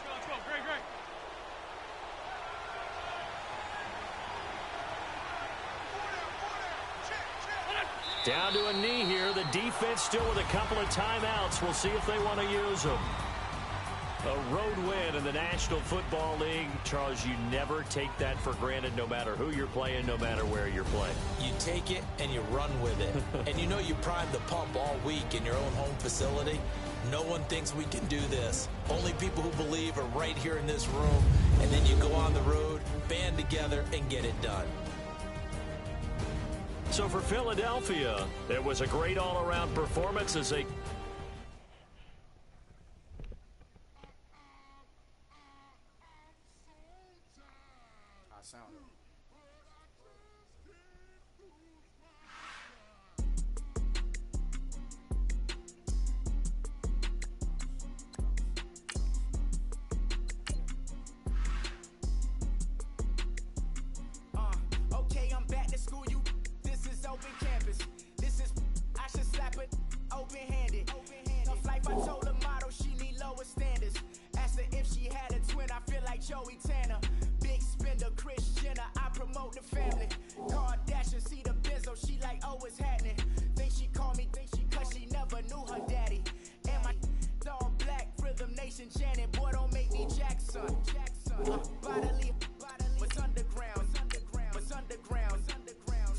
Let's go, great. Down to a knee here. The defense still with a couple of timeouts. We'll see if they want to use them. A road win in the National Football League. Charles, you never take that for granted no matter who you're playing, no matter where you're playing. You take it and you run with it. And you know you primed the pump all week in your own home facility. No one thinks we can do this. Only people who believe are right here in this room. And then you go on the road, band together, and get it done. So for Philadelphia, it was a great all-around performance as they... Okay, I'm back to school. This is open campus. This is I should slap it open-handed. Tough life, I told her model she need lower standards. Asked her if she had a twin. I feel like Joey Tanner. Big spender, Chris Jenner. I promote the family. Kardashian, see the Benzo. She like, oh, it's happening. Think she called me, cause she never knew her daddy. And my all black, Rhythm Nation Janet. Boy, don't make me Jackson. Bodily, what's underground? What's underground?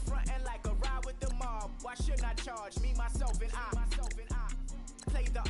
Frontin' like a ride with the mob. Why shouldn't I charge me, myself, and I? Play the